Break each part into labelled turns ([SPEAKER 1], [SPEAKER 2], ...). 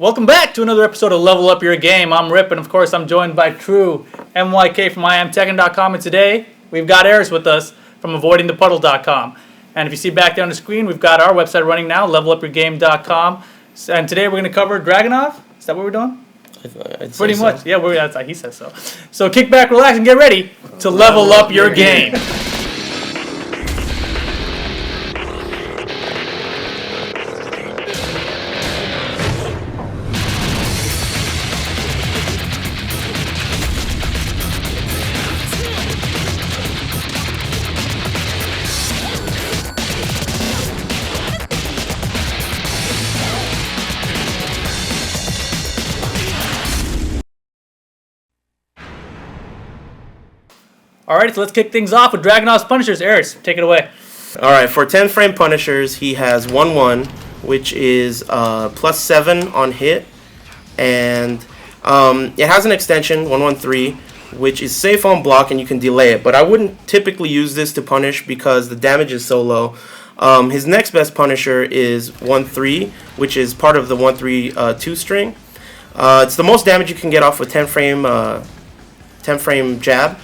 [SPEAKER 1] Welcome back to another episode of Level Up Your Game. I'm Rip, and of course I'm joined by True MYK from IamTekken.com, and today we've got Aris with us from AvoidingThePuddle.com. And if you see back there on the screen, we've got our website running now, levelupyourgame.com. And today we're going to cover Dragunov. Is that what we're doing? Pretty much. So. Yeah, that's he says so. So kick back, relax, and get ready to level up your game. All right, so let's kick things off with Dragunov's Punishers. Aris, take it away.
[SPEAKER 2] All right, for 10-frame Punishers, he has 1-1, which is +7 on hit, and it has an extension, 1-1-3, which is safe on block, and you can delay it. But I wouldn't typically use this to punish because the damage is so low. His next best Punisher is 1-3, which is part of the 1-3-2 string. It's the most damage you can get off with 10-frame jab.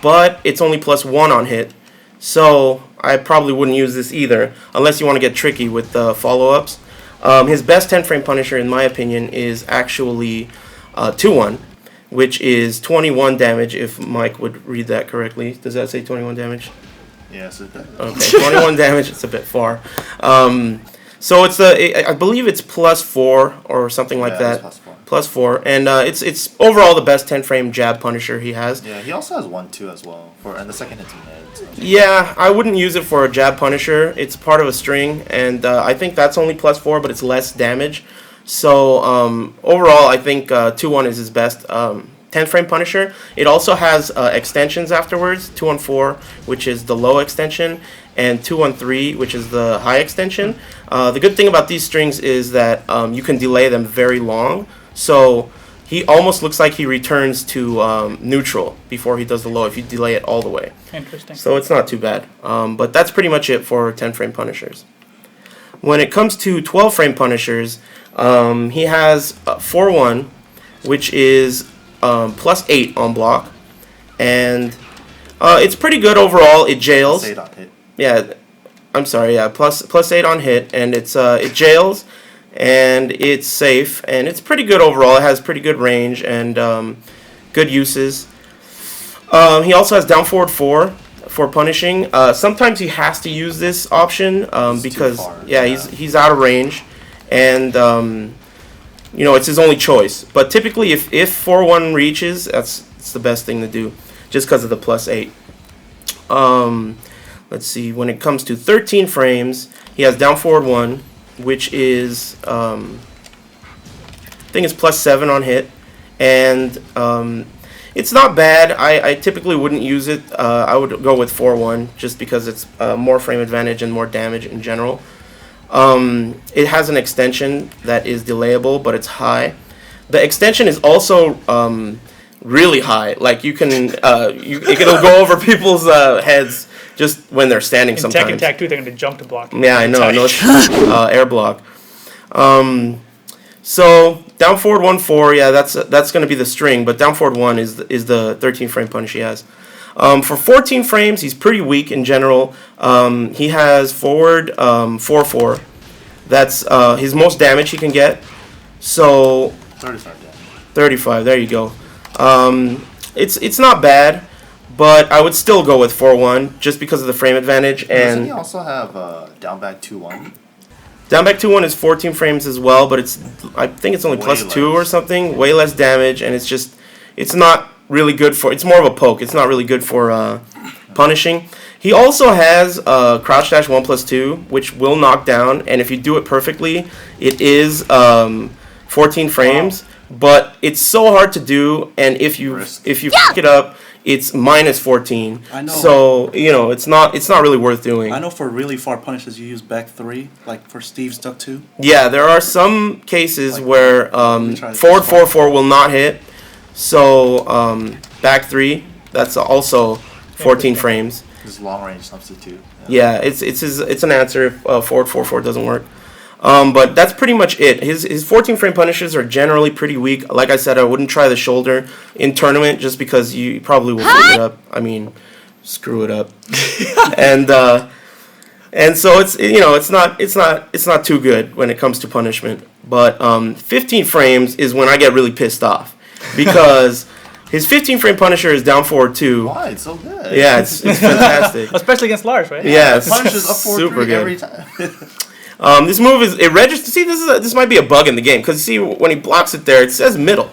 [SPEAKER 2] But it's only +1 on hit, so I probably wouldn't use this either, unless you want to get tricky with the follow-ups. His best 10-frame Punisher, in my opinion, is actually 2-1, which is 21 damage, if Mike would read that correctly. Does that say 21 damage?
[SPEAKER 3] Yes, it does.
[SPEAKER 2] Okay, 21 damage, it's a bit far. So I believe it's +4 or something like that. +4, and it's overall the best 10-frame jab Punisher he has.
[SPEAKER 3] Yeah, he also has 1-2 as well, and the second hit's mid. So.
[SPEAKER 2] Yeah, I wouldn't use it for a jab Punisher. It's part of a string, and I think that's only +4, but it's less damage. So overall, I think 2-1 is his best 10-frame Punisher. It also has extensions afterwards, 2-1-4, which is the low extension, and 2-1-3, which is the high extension. The good thing about these strings is that you can delay them very long. So he almost looks like he returns to neutral before he does the low if you delay it all the way.
[SPEAKER 1] Interesting.
[SPEAKER 2] So it's not too bad. But that's pretty much it for 10-frame Punishers. When it comes to 12-frame Punishers, he has 4-1, which is +8 on block. And it's pretty good overall. It jails.
[SPEAKER 3] +8 on hit.
[SPEAKER 2] Yeah, I'm sorry. Yeah, +8 on hit, and it jails. And it's safe, and it's pretty good overall. It has pretty good range and good uses. He also has down forward 4 for punishing. Sometimes he has to use this option because he's out of range, and it's his only choice. But typically, if 4-1 reaches, it's the best thing to do, just because of the +8. Let's see. When it comes to 13 frames, he has down forward 1. Which is, I think it's +7 on hit, and it's not bad. I typically wouldn't use it. I would go with 4-1 just because it's more frame advantage and more damage in general. It has an extension that is delayable, but it's high. The extension is also really high. Like you can, it'll go over people's heads. Just when they're standing sometimes.
[SPEAKER 1] In Tekken Tag 2, they're going to jump to block.
[SPEAKER 2] Yeah, I know. Air block. So, down forward 1-4, yeah, that's going to be the string, but down forward 1 is the 13-frame punish he has. For 14 frames, he's pretty weak in general. He has forward 4-4. That's his most damage he can get. So,
[SPEAKER 3] 35 damage.
[SPEAKER 2] 35, there you go. It's not bad. But I would still go with 4-1 just because of the frame advantage.
[SPEAKER 3] Doesn't he also have down back 2-1?
[SPEAKER 2] Down back 2-1 is 14 frames as well, but I think it's only +2 or something. Way less damage, and it's not really good for. It's more of a poke. It's not really good for punishing. He also has crouch dash 1+2, which will knock down, and if you do it perfectly, it is 14 frames. Wow. But it's so hard to do, and if you fuck it up, it's -14.
[SPEAKER 4] I know.
[SPEAKER 2] So it's not really worth doing.
[SPEAKER 4] I know for really far punishes you use back 3, like for Steve's duck 2.
[SPEAKER 2] Yeah, there are some cases where forward 4-4 will not hit. So back 3, that's also 14 frames.
[SPEAKER 3] His long range substitute.
[SPEAKER 2] Yeah, it's an answer if forward 4-4 doesn't work. But that's pretty much it. His 14 frame punishes are generally pretty weak. Like I said, I wouldn't try the shoulder in tournament just because you probably will fuck it up. I mean, screw it up. And so it's not too good when it comes to punishment. But 15 frames is when I get really pissed off because his 15 frame punisher is down forward 2.
[SPEAKER 3] Why? It's so good.
[SPEAKER 2] Yeah, it's fantastic.
[SPEAKER 1] Especially against Lars, right?
[SPEAKER 2] Yeah, it's
[SPEAKER 3] Punishes up forward
[SPEAKER 2] super
[SPEAKER 3] 3
[SPEAKER 2] good.
[SPEAKER 3] every time.
[SPEAKER 2] This move it registers. See, this might be a bug in the game because see when he blocks it there, it says middle,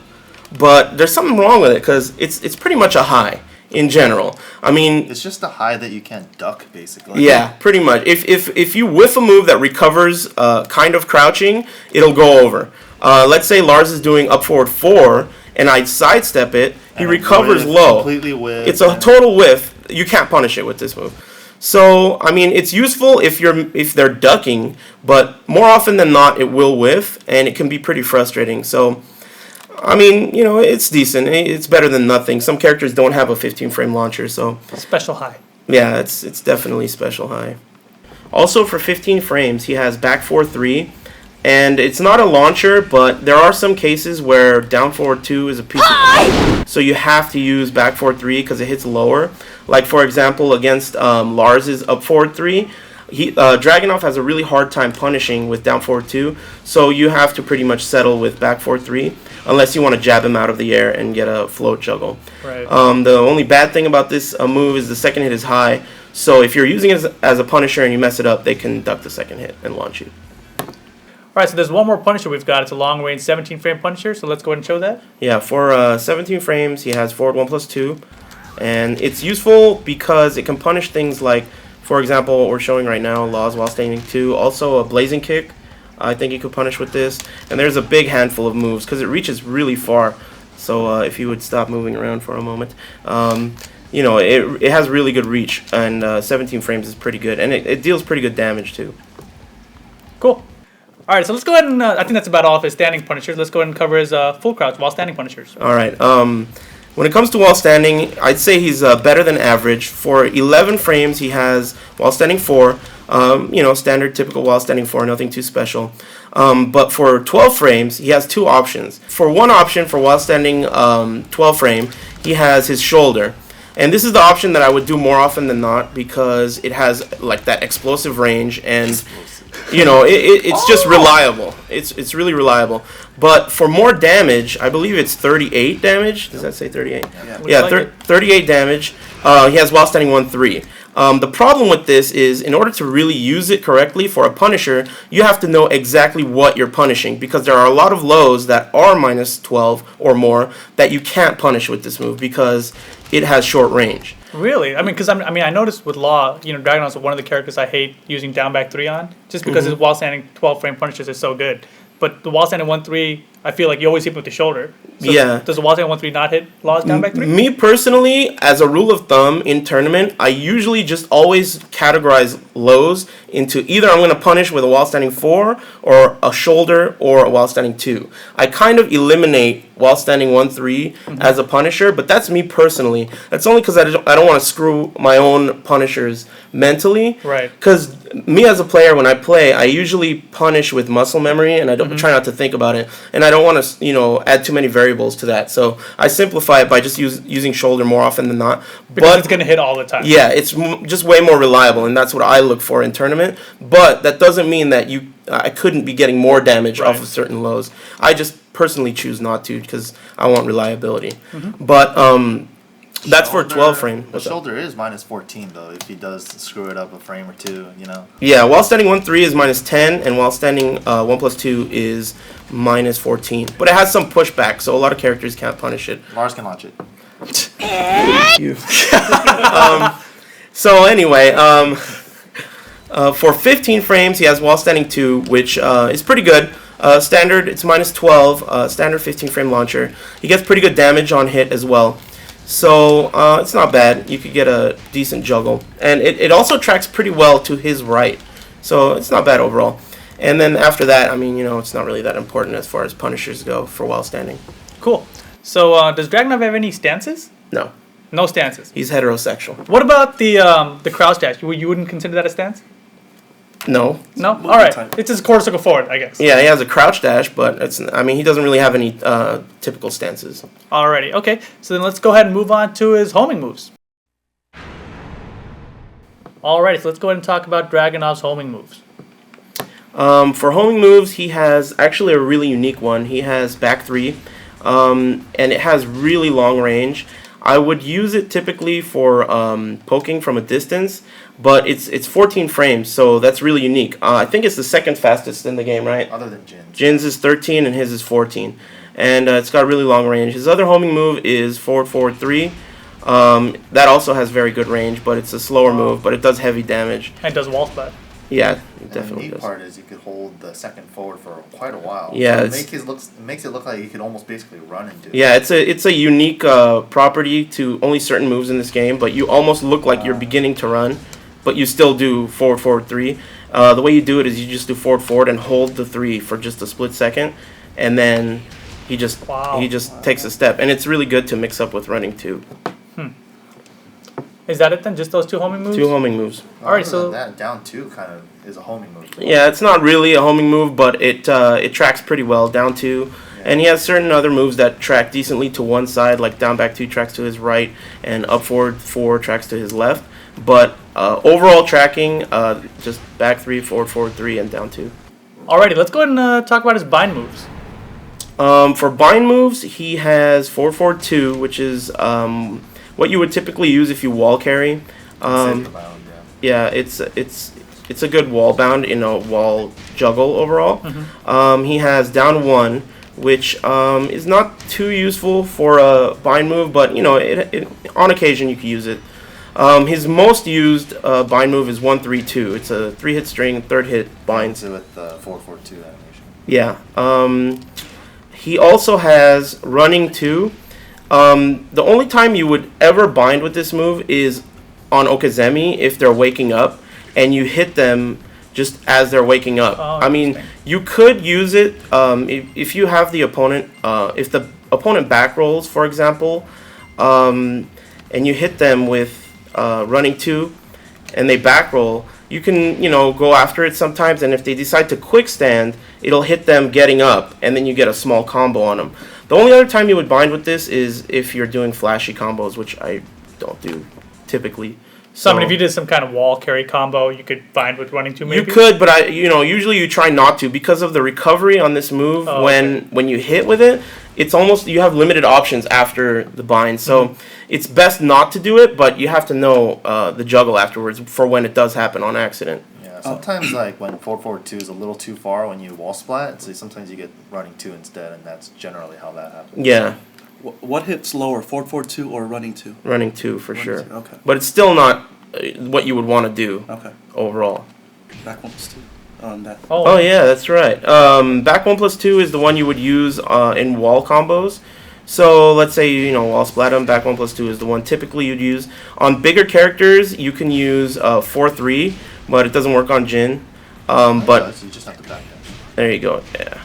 [SPEAKER 2] but there's something wrong with it because it's pretty much a high in general. I mean,
[SPEAKER 3] It's just a high that you can't duck, basically.
[SPEAKER 2] yeah, pretty much. If you whiff a move that recovers kind of crouching, it'll go over. Let's say Lars is doing up forward 4, and I sidestep it. He
[SPEAKER 3] And
[SPEAKER 2] recovers
[SPEAKER 3] whiff,
[SPEAKER 2] low.
[SPEAKER 3] Completely whiff.
[SPEAKER 2] It's a total whiff. You can't punish it with this move. So I mean, it's useful if they're ducking, but more often than not, it will whiff, and it can be pretty frustrating. So, I mean, it's decent. It's better than nothing. Some characters don't have a 15 frame launcher, so
[SPEAKER 1] Special high.
[SPEAKER 2] yeah, it's definitely special high. Also, for 15 frames, he has back 4-3, and it's not a launcher, but there are some cases where down forward 2 is a piece of so you have to use back 4-3 because it hits lower. Like, for example, against Lars's up forward 3, Dragunov has a really hard time punishing with down forward 2, so you have to pretty much settle with back 4-3 unless you want to jab him out of the air and get a float juggle.
[SPEAKER 1] Right.
[SPEAKER 2] The only bad thing about this move is the second hit is high, so if you're using it as a punisher and you mess it up, they can duck the second hit and launch you.
[SPEAKER 1] Alright, so there's one more punisher we've got. It's a long range 17 frame punisher, so let's go ahead and show that.
[SPEAKER 2] Yeah, for 17 frames, he has forward 1+2, and it's useful because it can punish things like, for example, what we're showing right now, Laws while standing 2, also a blazing kick. I think you could punish with this, and there's a big handful of moves because it reaches really far. So if you would stop moving around for a moment, it has really good reach, and 17 frames is pretty good, and it deals pretty good damage too.
[SPEAKER 1] Cool. Alright, so let's go ahead and, I think that's about all of his standing punishers. Let's go ahead and cover his full crouch while standing punishers.
[SPEAKER 2] All right. When it comes to while standing, I'd say he's better than average. For 11 frames, he has while standing 4. Standard, typical while standing 4, nothing too special. But for 12 frames, he has 2 options. For one option, for while standing 12 frame, he has his shoulder. And this is the option that I would do more often than not because it has like that explosive range and it's just reliable. It's really reliable. But for more damage, I believe it's 38 damage. Does that say 38? Yeah, 38 damage. He has while standing 1-3. The problem with this is, in order to really use it correctly for a punisher, you have to know exactly what you're punishing because there are a lot of lows that are -12 or more that you can't punish with this move because it has short range.
[SPEAKER 1] Really? I mean, because I noticed with Law, Dragunov is one of the characters I hate using down back 3 on, just because his while standing 12 frame punishers are so good. But the while standing 1-3, I feel like you always hit him with the shoulder. So
[SPEAKER 2] Yeah.
[SPEAKER 1] Does the while standing 1-3 not hit Law's down back 3?
[SPEAKER 2] Me personally, as a rule of thumb in tournament, I usually just always categorize lows into either I'm going to punish with a while standing 4 or a shoulder or a while standing 2. I kind of eliminate while standing 1-3 as a punisher, but that's me personally. That's only because I don't want to screw my own punishers mentally.
[SPEAKER 1] Right.
[SPEAKER 2] Because me as a player, when I play, I usually punish with muscle memory, and I don't try not to think about it, and I don't want to add too many variables to that. So I simplify it by just using shoulder more often than not.
[SPEAKER 1] Because it's going to hit all the time.
[SPEAKER 2] Yeah, it's just way more reliable, and that's what I look for in tournament. But that doesn't mean that I couldn't be getting more damage off of certain lows. I just personally choose not to because I want reliability. But that's for 12 frame.
[SPEAKER 3] The shoulder is -14 though if he does screw it up a frame or two.
[SPEAKER 2] Yeah, while standing 1-3 is -10, and while standing 1+2 is -14. But it has some pushback, so a lot of characters can't punish it.
[SPEAKER 3] Lars can launch it.
[SPEAKER 2] You. So anyway, for 15 frames, he has while standing 2, which is pretty good. Standard, it's -12. Standard 15 frame launcher. He gets pretty good damage on hit as well. So it's not bad. You could get a decent juggle. And it also tracks pretty well to his right. So it's not bad overall. And then after that, it's not really that important as far as punishers go for while standing.
[SPEAKER 1] Cool. So does Dragunov have any stances?
[SPEAKER 2] No.
[SPEAKER 1] No stances.
[SPEAKER 2] He's heterosexual.
[SPEAKER 1] What about the crouch dash? You wouldn't consider that a stance?
[SPEAKER 2] No.
[SPEAKER 1] No?
[SPEAKER 4] Movement
[SPEAKER 1] Alright.
[SPEAKER 4] type.
[SPEAKER 1] It's his quarter circle forward, I guess.
[SPEAKER 2] Yeah, he has a crouch dash, but he doesn't really have any typical stances.
[SPEAKER 1] Alrighty. Okay. So then let's go ahead and move on to his homing moves. Alrighty. So let's go ahead and talk about Dragunov's homing moves.
[SPEAKER 2] For homing moves, he has actually a really unique one. He has back 3, and it has really long range. I would use it typically for poking from a distance, but it's 14 frames, so that's really unique. I think it's the second fastest in the game, right?
[SPEAKER 3] Other than Jin's.
[SPEAKER 2] Jin's is 13 and his is 14. And it's got really long range. His other homing move is forward, forward 3. That also has very good range, but it's a slower move, but it does heavy damage.
[SPEAKER 1] And does wall splat.
[SPEAKER 2] Yeah, it
[SPEAKER 3] And
[SPEAKER 2] definitely
[SPEAKER 3] the neat
[SPEAKER 2] does.
[SPEAKER 3] part is you could hold the second forward for quite a while.
[SPEAKER 2] Yeah,
[SPEAKER 3] So
[SPEAKER 2] it's-
[SPEAKER 3] it makes it look like you could almost basically run into it.
[SPEAKER 2] Yeah, it's a unique property to only certain moves in this game, but you almost look like you're beginning to run, but you still do forward, forward 3. The way you do it is you just do forward, forward, and hold the 3 for just a split second, and then he just takes a step, and it's really good to mix up with running 2.
[SPEAKER 1] Is that it then? Just those 2 homing moves?
[SPEAKER 2] 2 homing moves.
[SPEAKER 1] Alright,
[SPEAKER 3] Other
[SPEAKER 1] so-
[SPEAKER 3] than that, down 2 kind of is a homing move.
[SPEAKER 2] Yeah, it's not really a homing move, but it tracks pretty well, down 2. And he has certain other moves that track decently to one side, like down back 2 tracks to his right, and up forward 4 tracks to his left. But overall tracking, just back 3, forward, forward 3, and down 2.
[SPEAKER 1] Alrighty. Let's go ahead and talk about his bind moves.
[SPEAKER 2] For bind moves, he has forward, forward 2, which is what you would typically use if you wall carry.
[SPEAKER 3] Bound,
[SPEAKER 2] Yeah, it's a good wall bound in a wall juggle overall. He has down 1, which is not too useful for a bind move, but it on occasion you can use it. His most used bind move is 1-3-2. It's a 3-hit string, 3rd hit binds.
[SPEAKER 3] with the 4-4-2 animation.
[SPEAKER 2] Yeah. He also has running 2. The only time you would ever bind with this move is on Okazemi if they're waking up and you hit them just as they're waking up.
[SPEAKER 1] Oh,
[SPEAKER 2] I mean,
[SPEAKER 1] interesting.
[SPEAKER 2] you could use it if you have the opponent, if the opponent back rolls, for example, and you hit them with running 2 and they back roll, you can, go after it sometimes, and if they decide to quick stand, it'll hit them getting up, and then you get a small combo on them. The only other time you would bind with this is if you're doing flashy combos, which I don't do typically.
[SPEAKER 1] So, I mean, if you did some kind of wall carry combo, you could bind with running 2 maybe?
[SPEAKER 2] You could, but usually you try not to because of the recovery on this move.
[SPEAKER 1] Oh,
[SPEAKER 2] when you hit with it, it's almost you have limited options after the bind. So it's best not to do it, but you have to know the juggle afterwards for when it does happen on accident.
[SPEAKER 3] Yeah, sometimes like when 4-4-2 is a little too far when you wall splat, so sometimes you get running 2 instead, and that's generally how that happens.
[SPEAKER 2] Yeah,
[SPEAKER 4] What hits lower, 4-4-2 or running 2?
[SPEAKER 2] running 2 for
[SPEAKER 4] Running
[SPEAKER 2] sure.
[SPEAKER 4] 2, okay.
[SPEAKER 2] But it's still not what you would want to do
[SPEAKER 4] Okay.
[SPEAKER 2] overall.
[SPEAKER 4] Back 1+2 on that.
[SPEAKER 2] Oh yeah, that's right. Back 1+2 is the one you would use in wall combos. So let's say wall splat 'em, back 1+2 is the one typically you'd use. On bigger characters, you can use 4-3, but it doesn't work on Jin. But
[SPEAKER 3] So you just have to back dash.
[SPEAKER 2] there you go. Yeah.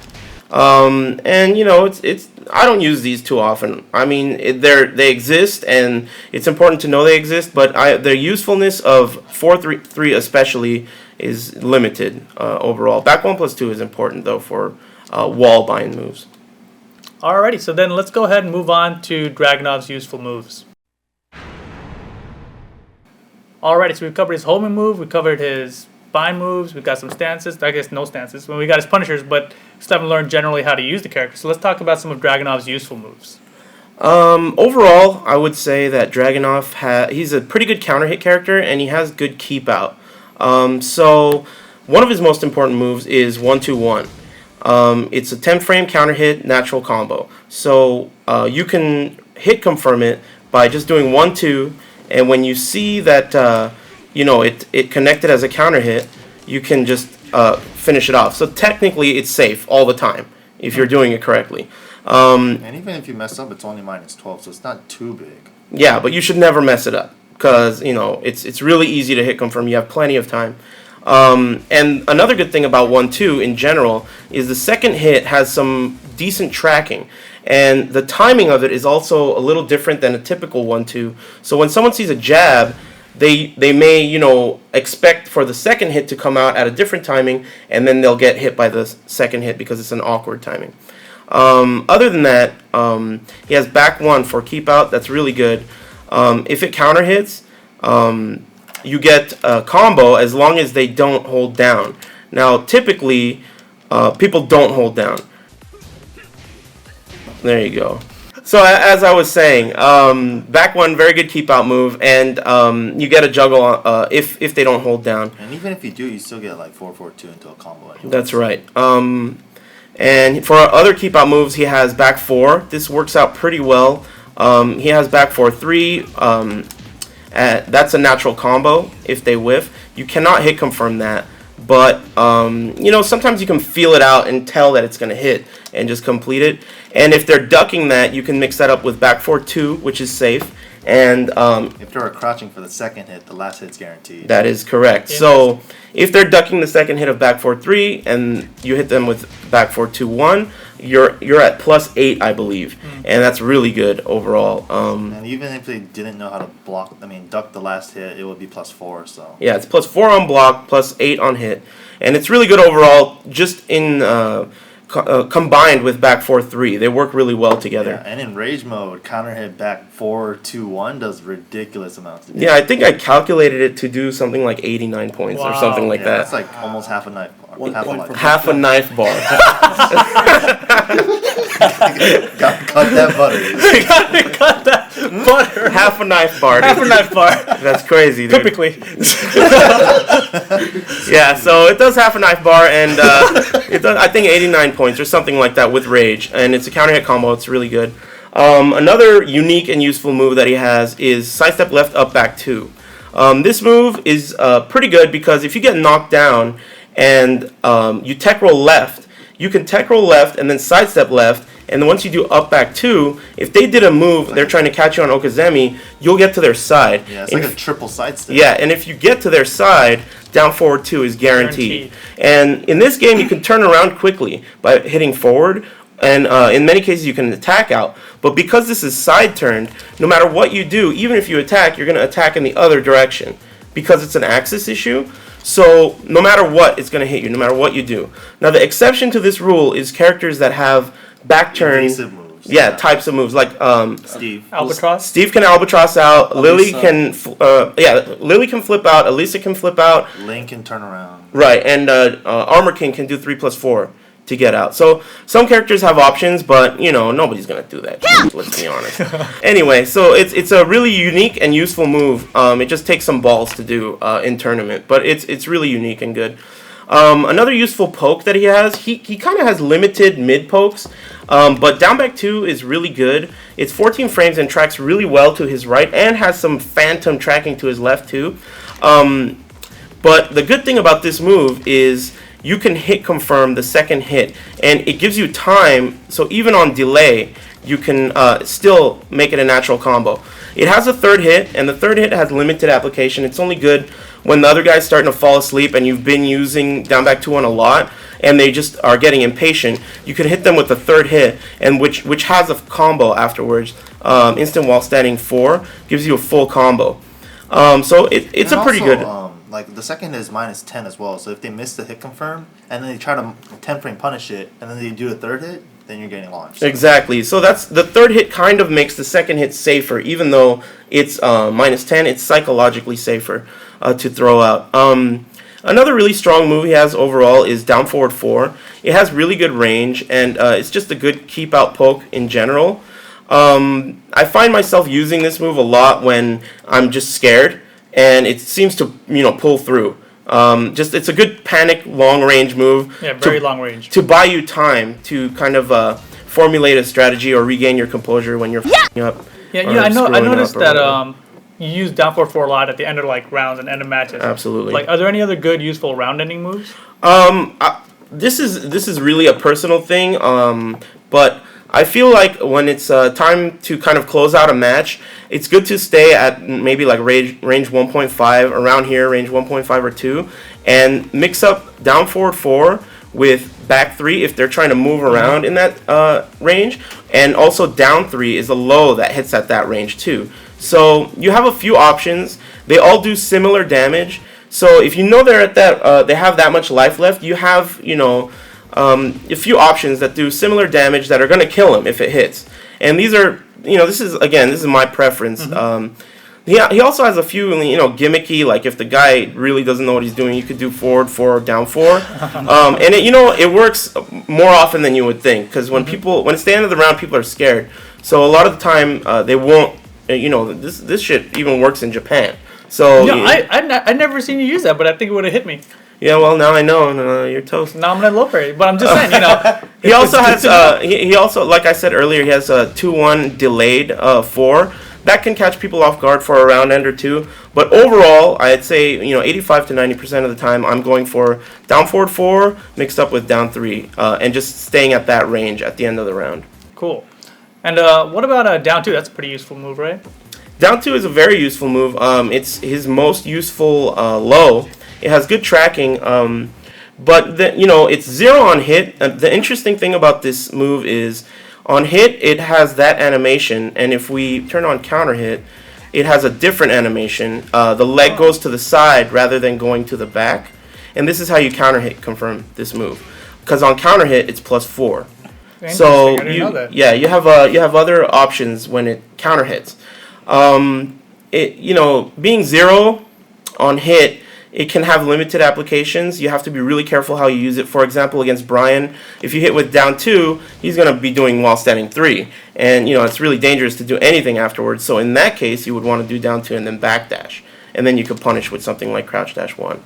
[SPEAKER 2] And it's I don't use these too often. I mean, they exist, and it's important to know they exist. But their usefulness of 4-3 especially is limited overall. Back 1+2 is important though for wall bind moves.
[SPEAKER 1] Alrighty, so then let's go ahead and move on to Dragunov's useful moves. Alrighty, so we've covered his homing move, we covered his bind moves, we've got some stances, I guess no stances, well, we got his punishers, but still haven't learned generally how to use the character. So let's talk about some of Dragunov's useful moves.
[SPEAKER 2] Overall, I would say that Dragunov he's a pretty good counter hit character, and he has good keep out. So one of his most important moves is 1-2-1. It's a 10 frame counter hit natural combo. So you can hit confirm it by just doing 1-2, and when you see that it connected as a counter hit, you can just finish it off. So technically, it's safe all the time if you're doing it correctly.
[SPEAKER 3] And even if you mess up, it's only -12, so it's not too big.
[SPEAKER 2] Yeah, but you should never mess it up because it's really easy to hit confirm. You have plenty of time. And another good thing about 1-2 in general is the second hit has some decent tracking, and the timing of it is also a little different than a typical 1-2. So when someone sees a jab, they may, expect for the second hit to come out at a different timing, and then they'll get hit by the second hit because it's an awkward timing. Other than that, he has back 1 for keep out. That's really good. If it counter hits, you get a combo as long as they don't hold down. Now, typically, people don't hold down. There you go. So as I was saying, back 1, very good keep out move, and you get a juggle if they don't hold down.
[SPEAKER 3] And even if you do, you still get like 4-4-2 into a combo. Anyway.
[SPEAKER 2] That's right. And for other keep out moves, he has back 4. This works out pretty well. He has back 4-3. That's a natural combo if they whiff. You cannot hit confirm that, but sometimes you can feel it out and tell that it's going to hit and just complete it. And if they're ducking that, you can mix that up with back 4-2, which is safe. And
[SPEAKER 3] if they're crouching for the second hit, the last hit's guaranteed.
[SPEAKER 2] That is correct. So if they're ducking the second hit of back 4-3 and you hit them with back 4-2-1, you're at +8, I believe, and that's really good overall.
[SPEAKER 3] And even if they didn't know how to duck the last hit, it would be +4. So
[SPEAKER 2] yeah, it's +4 on block, +8 on hit, and it's really good overall. Just in combined with back 4-3, they work really well together.
[SPEAKER 3] Yeah, and in rage mode, counter hit back 4-2-1 does ridiculous amounts.
[SPEAKER 2] Yeah, I think I calculated it to do something like 89 points or something like that.
[SPEAKER 3] That's like almost half a knife bar.
[SPEAKER 2] Half a knife bar.
[SPEAKER 3] Gotta cut that butter.
[SPEAKER 1] Gotta cut that butter.
[SPEAKER 2] Half a knife bar.
[SPEAKER 1] Half a knife bar.
[SPEAKER 2] That's crazy, dude.
[SPEAKER 1] Typically.
[SPEAKER 2] Yeah, so it does half a knife bar, and it does, I think, 89 points or something like that with rage, and it's a counter hit combo. It's really good. Another unique and useful move that he has is sidestep left up back 2. This move is pretty good because if you get knocked down and you tech roll left, you can tech roll left and then sidestep left, and then once you do up back 2, if they did a move, they're trying to catch you on Okazemi, you'll get to their side.
[SPEAKER 3] Yeah, it's like a triple sidestep.
[SPEAKER 2] Yeah, and if you get to their side, down forward 2 is guaranteed. And in this game, you can turn around quickly by hitting forward, and in many cases you can attack out. But because this is side turned, no matter what you do, even if you attack, you're going to attack in the other direction because it's an axis issue. So no matter what, it's going to hit you, no matter what you do. Now the exception to this rule is characters that have back turn
[SPEAKER 3] moves.
[SPEAKER 2] Yeah, types of moves like
[SPEAKER 3] Steve.
[SPEAKER 1] Albatross.
[SPEAKER 2] Steve can albatross out. Lily
[SPEAKER 4] Elisa.
[SPEAKER 2] can Lily can flip out. Elisa can flip out.
[SPEAKER 3] Link can turn around.
[SPEAKER 2] Right, and Armor King can do 3+4 to get out. So some characters have options, but nobody's gonna do that. Let's be honest. Anyway, so it's a really unique and useful move. It just takes some balls to do in tournament, but it's really unique and good. Another useful poke that he has, he kind of has limited mid pokes, but down back 2 is really good. It's 14 frames and tracks really well to his right and has some phantom tracking to his left too. But the good thing about this move is you can hit confirm the second hit, and it gives you time, so even on delay, you can still make it a natural combo. It has a third hit, and the third hit has limited application. It's only good when the other guy's starting to fall asleep and you've been using down back 2 on a lot, and they just are getting impatient. You can hit them with the third hit, and which has a combo afterwards. Instant while standing 4 gives you a full combo. So it's a pretty good.
[SPEAKER 3] Like the second is -10 as well. So if they miss the hit confirm and then they try to 10 frame punish it and then they do a third hit, then you're getting launched.
[SPEAKER 2] Exactly. So that's the third hit kind of makes the second hit safer, even though it's -10. It's psychologically safer to throw out. Another really strong move he has overall is down forward 4. It has really good range, and it's just a good keep out poke in general. I find myself using this move a lot when I'm just scared, and it seems to pull through. It's a good panic long range move.
[SPEAKER 1] Yeah, very long range.
[SPEAKER 2] To buy you time to kind of formulate a strategy or regain your composure when you're f***ing up.
[SPEAKER 1] Yeah,
[SPEAKER 2] or
[SPEAKER 1] I
[SPEAKER 2] screwing
[SPEAKER 1] noticed
[SPEAKER 2] up or
[SPEAKER 1] that
[SPEAKER 2] whatever.
[SPEAKER 1] You use down forward 4 a lot at the end of rounds and end of matches.
[SPEAKER 2] Absolutely.
[SPEAKER 1] Are there any other good useful round ending moves?
[SPEAKER 2] This is really a personal thing, but I feel like when it's time to kind of close out a match, it's good to stay at maybe range 1.5, around here, range 1.5 or 2, and mix up down forward 4 with back 3 if they're trying to move around in that range, and also down 3 is a low that hits at that range too. So you have a few options. They all do similar damage. So if you know they're at that, they have that much life left, you have, a few options that do similar damage that are going to kill him if it hits. And these are, this is my preference. He also has a few, gimmicky, like if the guy really doesn't know what he's doing, you could do forward 4, down 4. And it works more often than you would think, because when it's the end of the round, people are scared. So a lot of the time, they won't, this shit even works in Japan. So
[SPEAKER 1] I'd never seen you use that, but I think it would have hit me.
[SPEAKER 2] Yeah, well, now I know, and you're toast.
[SPEAKER 1] Now I'm gonna low parry, but I'm just saying,
[SPEAKER 2] He also has, he also, like I said earlier, he has a 2-1 delayed 4. That can catch people off guard for a round end or two. But overall, I'd say, 85 to 90% of the time, I'm going for down forward 4 mixed up with down 3, and just staying at that range at the end of the round.
[SPEAKER 1] Cool. And what about down 2? That's a pretty useful move, right?
[SPEAKER 2] Down 2 is a very useful move. It's his most useful low. It has good tracking, but it's 0 on hit. The interesting thing about this move is, on hit, it has that animation, and if we turn on counter hit, it has a different animation. The leg goes to the side rather than going to the back, and this is how you counter hit confirm this move. Because on counter hit, it's +4. So
[SPEAKER 1] I didn't know that.
[SPEAKER 2] you have other options when it counter hits. Being 0 on hit, it can have limited applications. You have to be really careful how you use it. For example, against Brian, if you hit with down 2, he's going to be doing while standing 3. And, it's really dangerous to do anything afterwards. So in that case, you would want to do down 2 and then backdash. And then you could punish with something like crouch dash 1.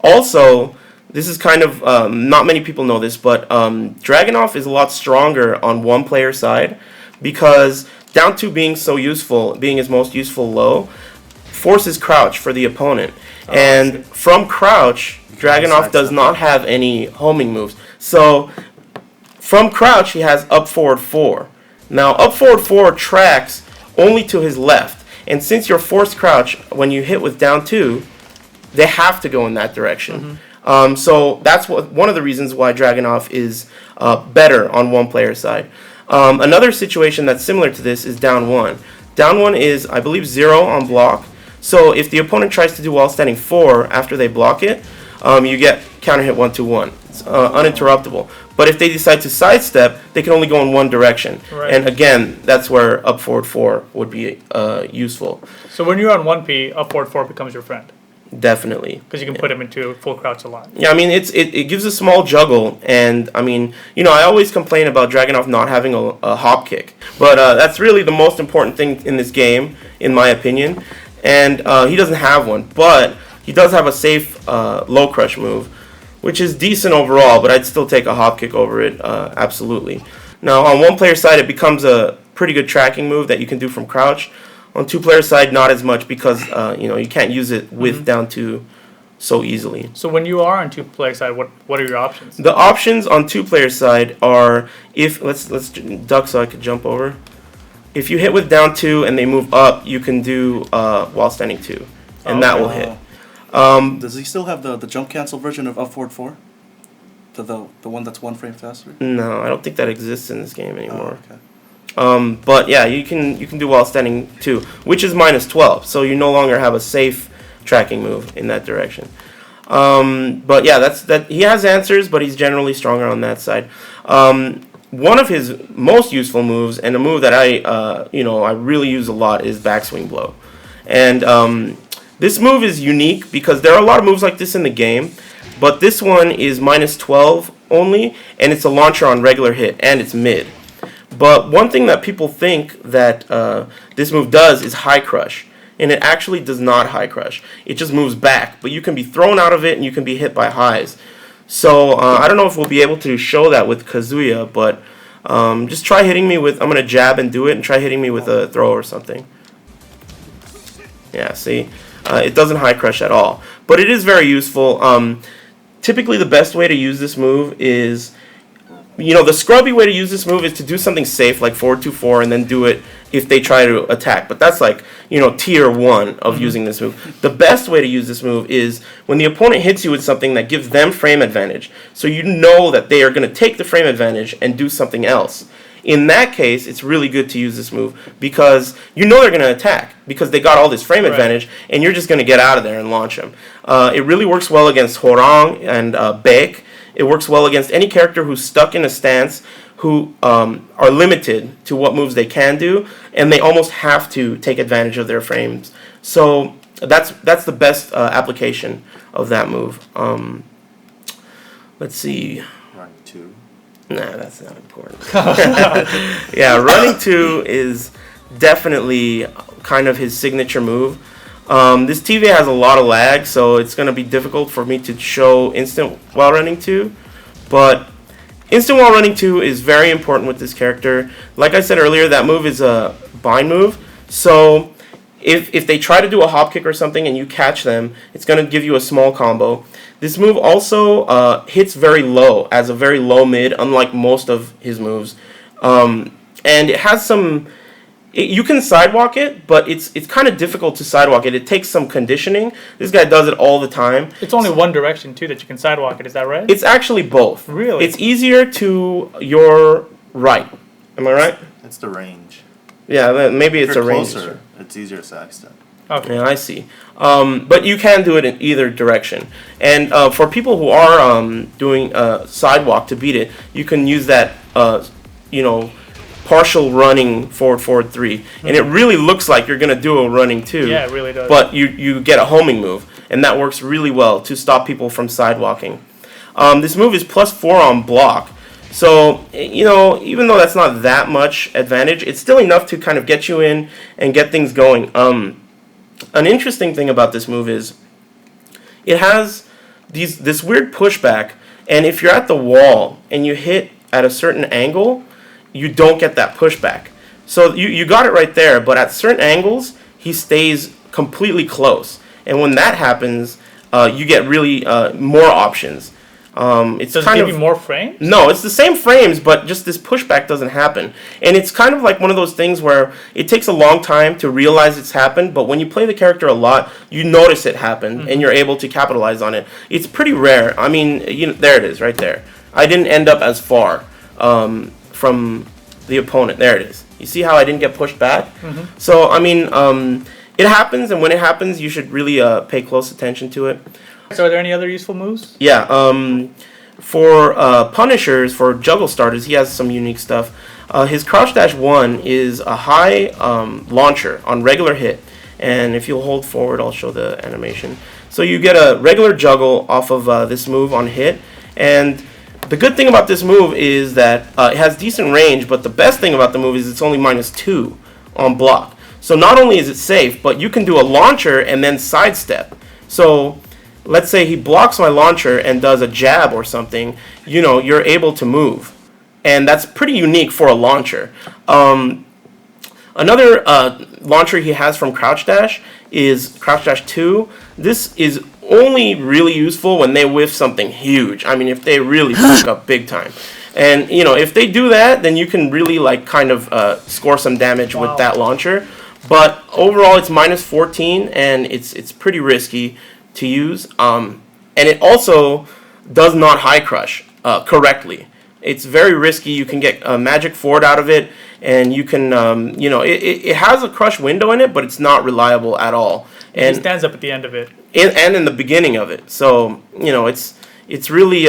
[SPEAKER 2] Also, this is kind of, not many people know this, but Dragunov is a lot stronger on one player side because down 2 being so useful, being his most useful low, forces crouch for the opponent. And from crouch, Dragunov does not have any homing moves. So from crouch, he has up forward 4. Now, up forward 4 tracks only to his left. And since you're forced crouch, when you hit with down 2, they have to go in that direction. So that's one of the reasons why Dragunov is better on one player side. Another situation that's similar to this is down 1. Down 1 is, I believe, 0 on block. So if the opponent tries to do while standing 4 after they block it, you get counter hit 1-2-1. It's uninterruptible. But if they decide to sidestep, they can only go in one direction.
[SPEAKER 1] Right.
[SPEAKER 2] And again, that's where up forward 4 would be useful.
[SPEAKER 1] So when you're on 1P, up forward 4 becomes your friend.
[SPEAKER 2] Definitely.
[SPEAKER 1] Because you can put him into full crouch a lot.
[SPEAKER 2] Yeah, I mean, it gives a small juggle, and I mean, I always complain about Dragunov not having a hop kick, but that's really the most important thing in this game, in my opinion, and he doesn't have one, but he does have a safe low crush move, which is decent overall, but I'd still take a hop kick over it, absolutely. Now, on one player side, it becomes a pretty good tracking move that you can do from crouch. On two-player side, not as much because you can't use it with down 2 so easily.
[SPEAKER 1] So when you are on two-player side, what are your options?
[SPEAKER 2] The options on two-player side are let's duck so I could jump over. If you hit with down 2 and they move up, you can do while standing 2, and that will hit.
[SPEAKER 4] Does he still have the jump cancel version of up forward 4? The one that's 1 frame faster?
[SPEAKER 2] No, I don't think that exists in this game anymore.
[SPEAKER 4] Oh, okay.
[SPEAKER 2] But yeah, you can do while standing 2, which is -12, so you no longer have a safe tracking move in that direction. But yeah, that he has answers, but he's generally stronger on that side. One of his most useful moves, and a move that I really use a lot, is backswing blow. And this move is unique because there are a lot of moves like this in the game, but this one is -12 only, and it's a launcher on regular hit, and it's mid. But one thing that people think that this move does is high crush, and it actually does not high crush. It just moves back, but you can be thrown out of it and you can be hit by highs. So I don't know if we'll be able to show that with Kazuya, but just try hitting me with, I'm going to jab and do it, and try hitting me with a throw or something. Yeah, see? It doesn't high crush at all. But it is very useful. Typically the best way to use this move is, the scrubby way to use this move is to do something safe, like forward 2-4, and then do it if they try to attack. But that's like, tier 1 of using this move. The best way to use this move is when the opponent hits you with something that gives them frame advantage. So you know that they are going to take the frame advantage and do something else. in that case, it's really good to use this move because you know they're going to attack because they got all this frame advantage, and you're just going to get out of there and launch them. It really works well against Horang and Baek. It works well against any character who's stuck in a stance, who are limited to what moves they can do, and they almost have to take advantage of their frames. So that's the best application of that move. Let's see.
[SPEAKER 3] Running 2.
[SPEAKER 2] Nah, that's not important. Yeah, running 2 is definitely kind of his signature move. This TV has a lot of lag, so it's going to be difficult for me to show instant while running 2. But instant while running 2 is very important with this character. Like I said earlier, that move is a bind move. So if they try to do a hop kick or something and you catch them, it's going to give you a small combo. This move also hits very low, as a very low mid, unlike most of his moves. And it has some... You can sidewalk it, but it's kind of difficult to sidewalk it. It takes some conditioning. This guy does it all the time.
[SPEAKER 1] It's only one direction, too, that you can sidewalk it. Is that right?
[SPEAKER 2] It's actually both.
[SPEAKER 1] Really?
[SPEAKER 2] It's easier to your right. Am I right?
[SPEAKER 3] It's the range.
[SPEAKER 2] Yeah, maybe
[SPEAKER 3] If
[SPEAKER 2] it's a
[SPEAKER 3] you're
[SPEAKER 2] range.
[SPEAKER 3] closer, it's easier to extend.
[SPEAKER 1] Okay.
[SPEAKER 2] Yeah, I see. But you can do it in either direction. And for people who are doing sidewalk to beat it, you can use that, partial running forward 3. And it really looks like you're going to do a running 2.
[SPEAKER 1] Yeah, it really does.
[SPEAKER 2] But you get a homing move. And that works really well to stop people from sidewalking. This move is +4 on block. So, even though that's not that much advantage, it's still enough to kind of get you in and get things going. An interesting thing about this move is it has this weird pushback, and if you're at the wall and you hit at a certain angle, you don't get that pushback. So you got it right there, but at certain angles, he stays completely close. And when that happens, you get really more options. It's
[SPEAKER 1] Does it
[SPEAKER 2] kind
[SPEAKER 1] give
[SPEAKER 2] of
[SPEAKER 1] you more frames?
[SPEAKER 2] No, it's the same frames, but just this pushback doesn't happen. And it's kind of like one of those things where it takes a long time to realize it's happened, but when you play the character a lot, you notice it happened, and you're able to capitalize on it. It's pretty rare. I mean, there it is, right there. I didn't end up as far from the opponent. There it is. You see how I didn't get pushed back? So, I mean, it happens, and when it happens, you should really pay close attention to it.
[SPEAKER 1] So are there any other useful moves?
[SPEAKER 2] Yeah, for Punishers, for juggle starters, he has some unique stuff. His Crouch Dash 1 is a high launcher on regular hit. And if you'll hold forward, I'll show the animation. So you get a regular juggle off of this move on hit. And the good thing about this move is that it has decent range, but the best thing about the move is it's only -2 on block. So not only is it safe, but you can do a launcher and then sidestep. So let's say he blocks my launcher and does a jab or something, you're able to move. And that's pretty unique for a launcher. Another launcher he has from Crouch Dash is Crouch Dash 2. This is only really useful when they whiff something huge. I mean, if they really fuck up big time. And, if they do that, then you can really, score some damage with that launcher. But overall, it's -14, and it's pretty risky to use, and it also does not high crush correctly. It's very risky. You can get a magic forward out of it, and you can, it has a crush window in it, but it's not reliable at all. And
[SPEAKER 1] It stands up at the end of it.
[SPEAKER 2] and in the beginning of it, so it's really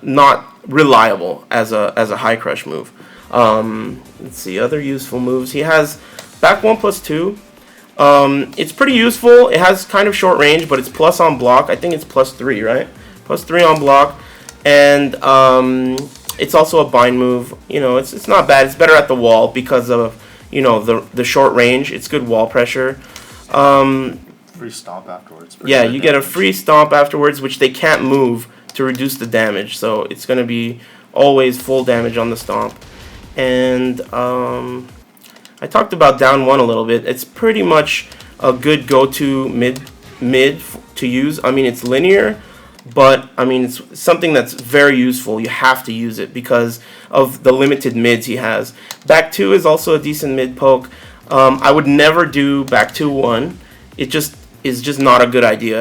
[SPEAKER 2] not reliable as a high crush move. Let's see other useful moves. He has back 1+2. It's pretty useful. It has kind of short range, but it's plus on block. I think it's +3, right? +3 on block, and it's also a bind move. It's not bad. It's better at the wall because of the short range. It's good wall pressure.
[SPEAKER 3] Free stomp afterwards.
[SPEAKER 2] Yeah, you get a free stomp afterwards, which they can't move to reduce the damage. So it's going to be always full damage on the stomp. And I talked about down 1 a little bit. It's pretty much a good go-to mid to use. I mean, it's linear, but I mean, it's something that's very useful. You have to use it because of the limited mids he has. Back 2 is also a decent mid poke. I would never do back 2-1. It just is just not a good idea.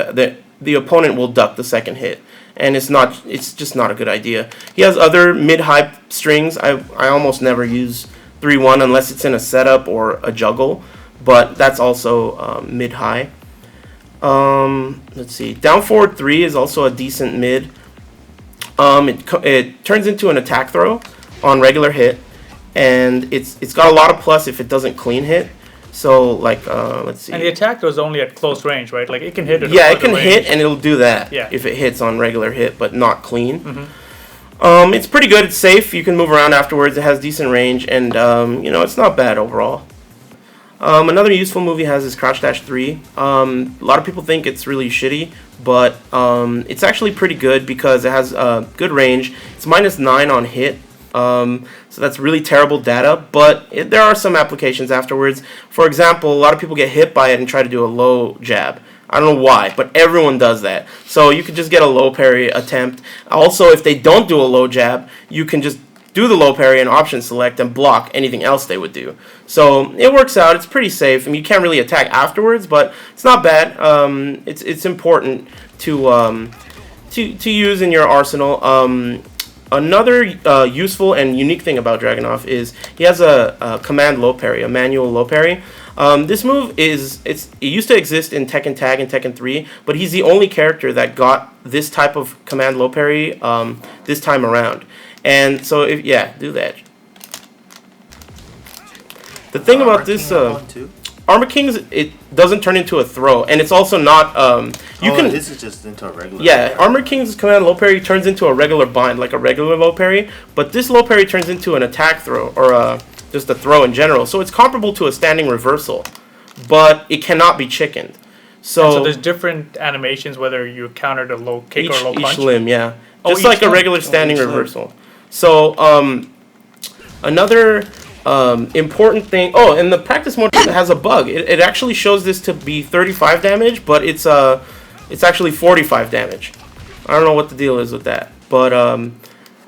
[SPEAKER 2] The opponent will duck the second hit, and it's just not a good idea. He has other mid-high strings. I almost never use 3-1 unless it's in a setup or a juggle, but that's also mid-high. Let's see. Down forward 3 is also a decent mid. It turns into an attack throw on regular hit, and it's got a lot of plus if it doesn't clean hit. So like let's see.
[SPEAKER 1] And the attack throw is only at close range, right? Like it can hit.
[SPEAKER 2] Yeah, it can hit and it'll do that.
[SPEAKER 1] Yeah.
[SPEAKER 2] If it hits on regular hit, but not clean.
[SPEAKER 1] Mm-hmm.
[SPEAKER 2] It's pretty good. It's safe. You can move around afterwards. It has decent range, and it's not bad overall. Another useful move he has is Crouch Dash 3. A lot of people think it's really shitty, but it's actually pretty good because it has good range. It's -9 on hit. So that's really terrible data, but there are some applications afterwards. For example, a lot of people get hit by it and try to do a low jab. I don't know why, but everyone does that. So you could just get a low parry attempt. Also, if they don't do a low jab, you can just do the low parry and option select and block anything else they would do. So it works out. It's pretty safe. I mean, you can't really attack afterwards, but it's not bad. It's important to use in your arsenal. Another useful and unique thing about Dragunov is he has a command low parry, a manual low parry. This move it used to exist in Tekken Tag and Tekken 3, but he's the only character that got this type of command low parry this time around. And so do that. The thing about this Armor King's, it doesn't turn into a throw, and it's also not
[SPEAKER 3] this is just into a regular.
[SPEAKER 2] Yeah, Armor King's command low parry turns into a regular bind, like a regular low parry, but this low parry turns into an attack throw, or just a throw in general. So it's comparable to a standing reversal, but it cannot be chickened. So
[SPEAKER 1] there's different animations whether you countered a low kick or a low punch?
[SPEAKER 2] Each limb, yeah. Just
[SPEAKER 1] each
[SPEAKER 2] like a
[SPEAKER 1] limb.
[SPEAKER 2] regular standing
[SPEAKER 4] each limb.
[SPEAKER 2] reversal. So another important thing. Oh, and the practice mode has a bug. It actually shows this to be 35 damage, but it's actually 45 damage. I don't know what the deal is with that, but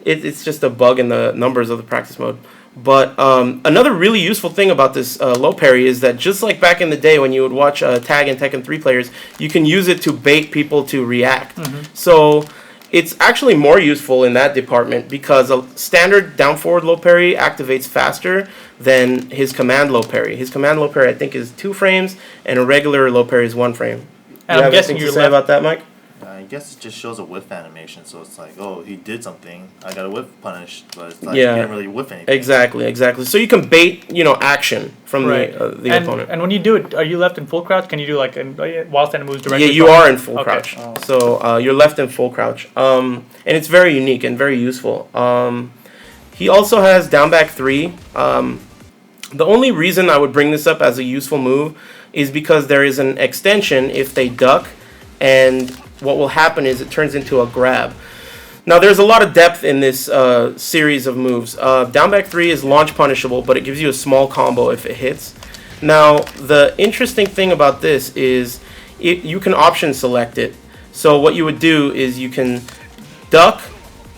[SPEAKER 2] it's just a bug in the numbers of the practice mode. But another really useful thing about this low parry is that just like back in the day when you would watch Tag and Tekken 3 players, you can use it to bait people to react. So it's actually more useful in that department because a standard down forward low parry activates faster than his command low parry. His command low parry I think is 2 frames and a regular low parry is 1 frame.
[SPEAKER 1] And
[SPEAKER 2] you
[SPEAKER 1] I'm
[SPEAKER 2] have
[SPEAKER 1] guessing
[SPEAKER 2] anything
[SPEAKER 1] you're
[SPEAKER 2] to say about that, Mike?
[SPEAKER 3] I guess it just shows a whiff animation, so it's like, oh, he did something. I got a whiff punish, but it's like
[SPEAKER 2] Yeah.
[SPEAKER 3] he didn't really whiff anything.
[SPEAKER 2] Exactly. So you can bait, action from the opponent.
[SPEAKER 1] And when you do it, are you left in full crouch? Can you do like while standing moves directly?
[SPEAKER 2] Yeah, you
[SPEAKER 1] from-
[SPEAKER 2] are in full
[SPEAKER 1] Okay.
[SPEAKER 2] crouch. So you're left in full crouch. And it's very unique and very useful. He also has down back 3. The only reason I would bring this up as a useful move is because there is an extension if they duck, and what will happen is it turns into a grab. Now, there's a lot of depth in this series of moves. Down back 3 is launch punishable, but it gives you a small combo if it hits. Now, the interesting thing about this is you can option select it. So what you would do is you can duck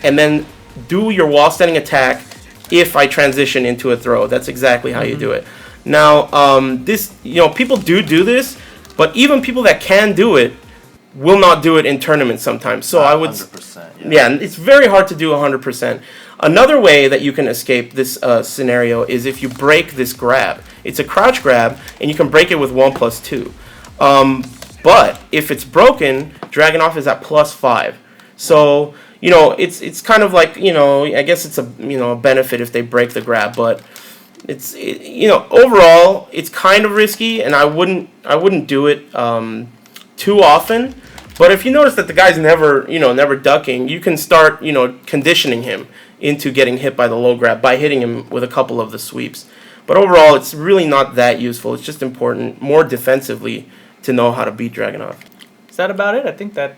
[SPEAKER 2] and then do your wall standing attack if I transition into a throw. That's exactly how you do it. Now, people do this, but even people that can do it will not do it in tournaments sometimes. So I would
[SPEAKER 3] 100%.
[SPEAKER 2] yeah, and it's very hard to do 100%. Another way that you can escape this scenario is if you break this grab. It's a crouch grab, and you can break it with 1+2. But if it's broken, Dragunov is at +5. So it's kind of like I guess it's a benefit if they break the grab, but overall it's kind of risky, and I wouldn't do it too often. But if you notice that the guy's never ducking, you can start conditioning him into getting hit by the low grab by hitting him with a couple of the sweeps. But overall, it's really not that useful. It's just important more defensively to know how to beat Dragunov.
[SPEAKER 1] Is that about it? I think that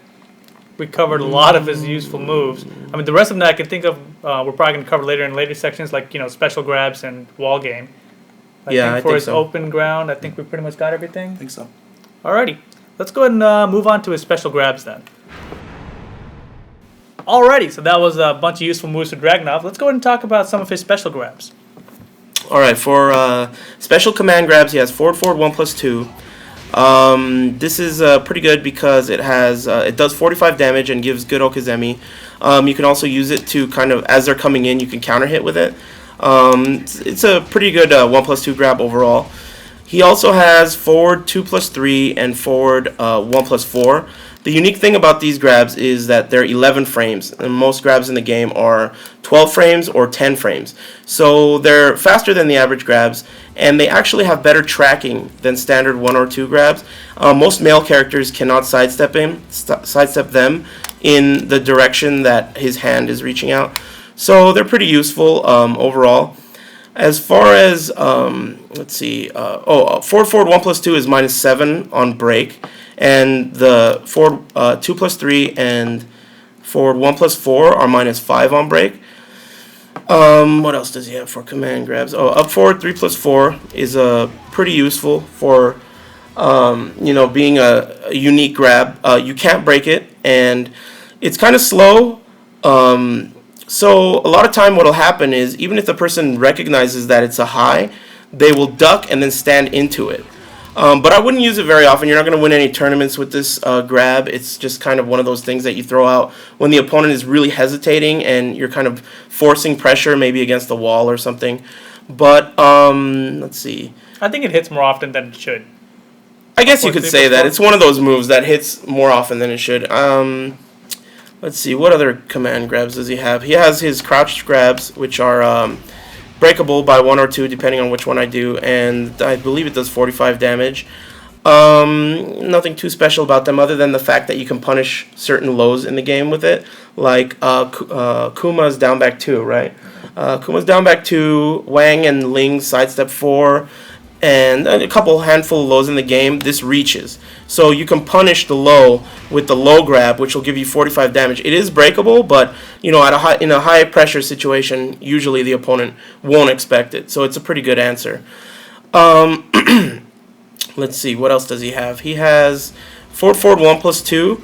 [SPEAKER 1] we covered a lot of his useful moves. I mean, the rest of them that I can think of, we're probably going to cover later in later sections, like special grabs and wall game. I think for his open ground, I think we pretty much got everything.
[SPEAKER 4] I think so.
[SPEAKER 1] Alrighty, let's go ahead and move on to his special grabs then. Alrighty, so that was a bunch of useful moves for Dragunov. Let's go ahead and talk about some of his special grabs.
[SPEAKER 2] All right, for special command grabs, he has forward 1+2. This is pretty good because it does 45 damage and gives good Okizeme. You can also use it to kind of, as they're coming in, you can counter hit with it. It's a pretty good 1+2 grab overall. He also has forward 2+3 and forward 1+4. The unique thing about these grabs is that they're 11 frames, and most grabs in the game are 12 frames or 10 frames. So they're faster than the average grabs, and they actually have better tracking than standard 1 or 2 grabs. Most male characters cannot sidestep them in the direction that his hand is reaching out. So they're pretty useful overall. As far as, let's see, forward 1+2 is -7 on break. And the forward 2+3 and forward 1+4 are -5 on break. What else does he have for command grabs? Up forward 3+4 is pretty useful for being a unique grab. You can't break it, and it's kind of slow. So a lot of time what will happen is even if the person recognizes that it's a high, they will duck and then stand into it. But I wouldn't use it very often. You're not going to win any tournaments with this grab. It's just kind of one of those things that you throw out when the opponent is really hesitating and you're kind of forcing pressure maybe against the wall or something. But let's see.
[SPEAKER 1] I think it hits more often than it should.
[SPEAKER 2] I guess you could say that. It's one of those moves that hits more often than it should. Let's see. What other command grabs does he have? He has his crouched grabs, which are breakable by 1 or 2 depending on which one I do, and I believe it does 45 damage. Nothing too special about them other than the fact that you can punish certain lows in the game with it, like Kuma's down back 2, right? Kuma's down back 2, Wang and Ling's sidestep 4, and a couple handful of lows in the game. This reaches, so you can punish the low with the low grab, which will give you 45 damage. It is breakable, but in a high pressure situation, usually the opponent won't expect it. So it's a pretty good answer. Let's see, what else does he have? He has forward 1+2.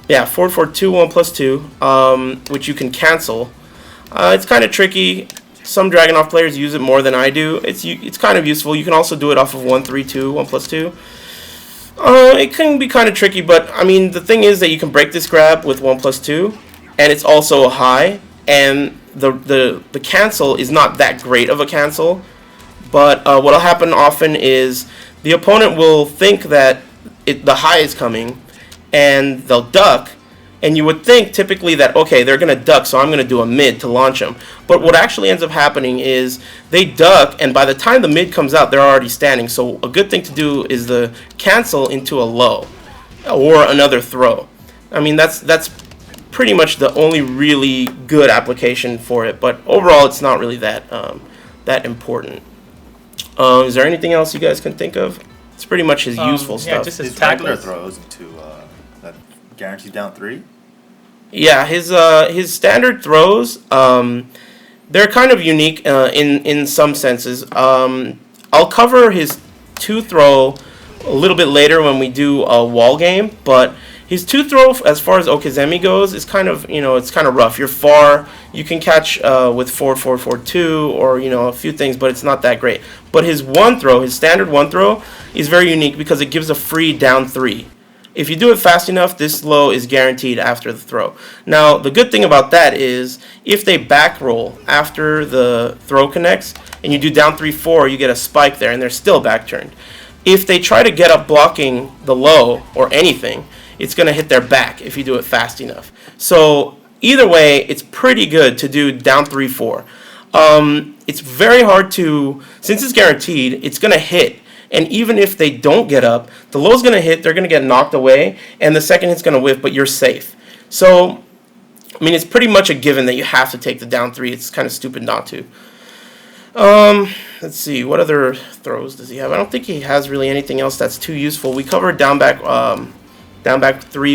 [SPEAKER 2] Yeah, forward 2 1+2, which you can cancel. It's kind of tricky. Some Dragunov players use it more than I do. It's kind of useful. You can also do it off of 1-3-2, 1+2. It can be kind of tricky, but I mean the thing is that you can break this grab with 1+2, and it's also a high, and the cancel is not that great of a cancel. But what'll happen often is the opponent will think that the high is coming, and they'll duck. And you would think typically that, okay, they're going to duck, so I'm going to do a mid to launch them. But what actually ends up happening is they duck, and by the time the mid comes out, they're already standing. So a good thing to do is the cancel into a low or another throw. I mean, that's pretty much the only really good application for it. But overall, it's not really that important. Is there anything else you guys can think of? It's pretty much his useful stuff.
[SPEAKER 1] Yeah, just his
[SPEAKER 3] regular
[SPEAKER 1] tacklers.
[SPEAKER 3] throws into that guaranteed down 3.
[SPEAKER 2] Yeah, his standard throws, they're kind of unique in some senses. I'll cover his 2 throw a little bit later when we do a wall game, but his 2 throw, as far as Okizeme goes, is kind of, it's kind of rough. You're far, you can catch with 4-4-4-2 or, a few things, but it's not that great. But his 1 throw, his standard 1 throw, is very unique because it gives a free down 3. If you do it fast enough, this low is guaranteed after the throw. Now, the good thing about that is if they back roll after the throw connects and you do down 3-4, you get a spike there and they're still back turned. If they try to get up blocking the low or anything, it's going to hit their back if you do it fast enough. So either way, it's pretty good to do down 3-4. It's very hard to, since it's guaranteed, it's going to hit. And even if they don't get up, the low's going to hit, they're going to get knocked away, and the second hit's going to whiff, but you're safe. So, I mean, it's pretty much a given that you have to take the down 3. It's kind of stupid not to. Let's see, what other throws does he have? I don't think he has really anything else that's too useful. We covered down back 3,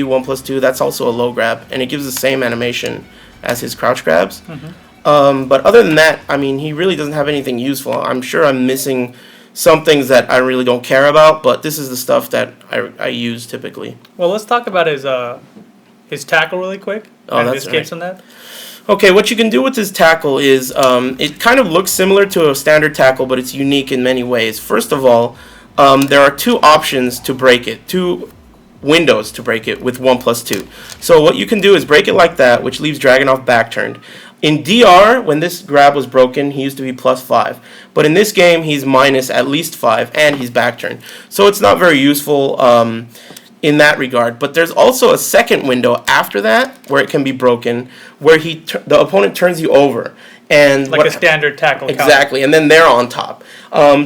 [SPEAKER 2] 1+2. That's also a low grab, and it gives the same animation as his crouch grabs. But other than that, I mean, he really doesn't have anything useful. I'm sure I'm missing some things that I really don't care about, but this is the stuff that I use typically.
[SPEAKER 1] Well, let's talk about his tackle really quick.
[SPEAKER 2] Oh, that's
[SPEAKER 1] escapes
[SPEAKER 2] right.
[SPEAKER 1] on that.
[SPEAKER 2] Okay, what you can do with this tackle is it kind of looks similar to a standard tackle, but it's unique in many ways. First of all, there are 2 options to break it, 2 windows to break it with 1+2. So what you can do is break it like that, which leaves Dragunov back turned. In DR, when this grab was broken, he used to be +5. But in this game, he's minus at least 5, and he's back turn. So it's not very useful in that regard. But there's also a second window after that where it can be broken, where the opponent turns you over. And
[SPEAKER 1] like a standard tackle.
[SPEAKER 2] Exactly,
[SPEAKER 1] counter.
[SPEAKER 2] and then they're on top.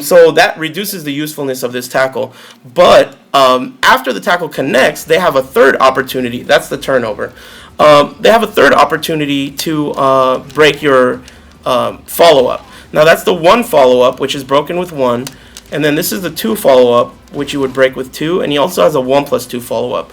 [SPEAKER 2] So that reduces the usefulness of this tackle. But after the tackle connects, they have a third opportunity. That's the turnover. They have a third opportunity to break your follow-up. Now that's the 1 follow-up, which is broken with 1. And then this is the 2 follow-up, which you would break with 2. And he also has a 1+2 follow-up.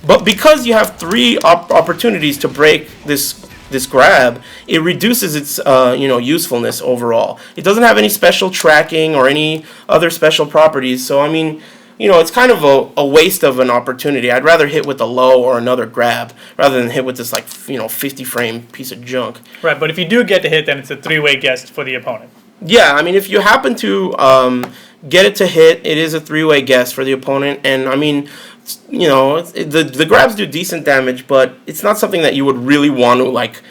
[SPEAKER 2] But because you have 3 opportunities to break this grab, it reduces its usefulness overall. It doesn't have any special tracking or any other special properties. So I mean, it's kind of a waste of an opportunity. I'd rather hit with a low or another grab rather than hit with this 50 frame piece of junk.
[SPEAKER 1] Right, but if you do get to hit, then it's a 3-way guess for the opponent.
[SPEAKER 2] Yeah, I mean, if you happen to get it to hit, it is a 3-way guess for the opponent. And I mean, the grabs do decent damage, but it's not something that you would really want to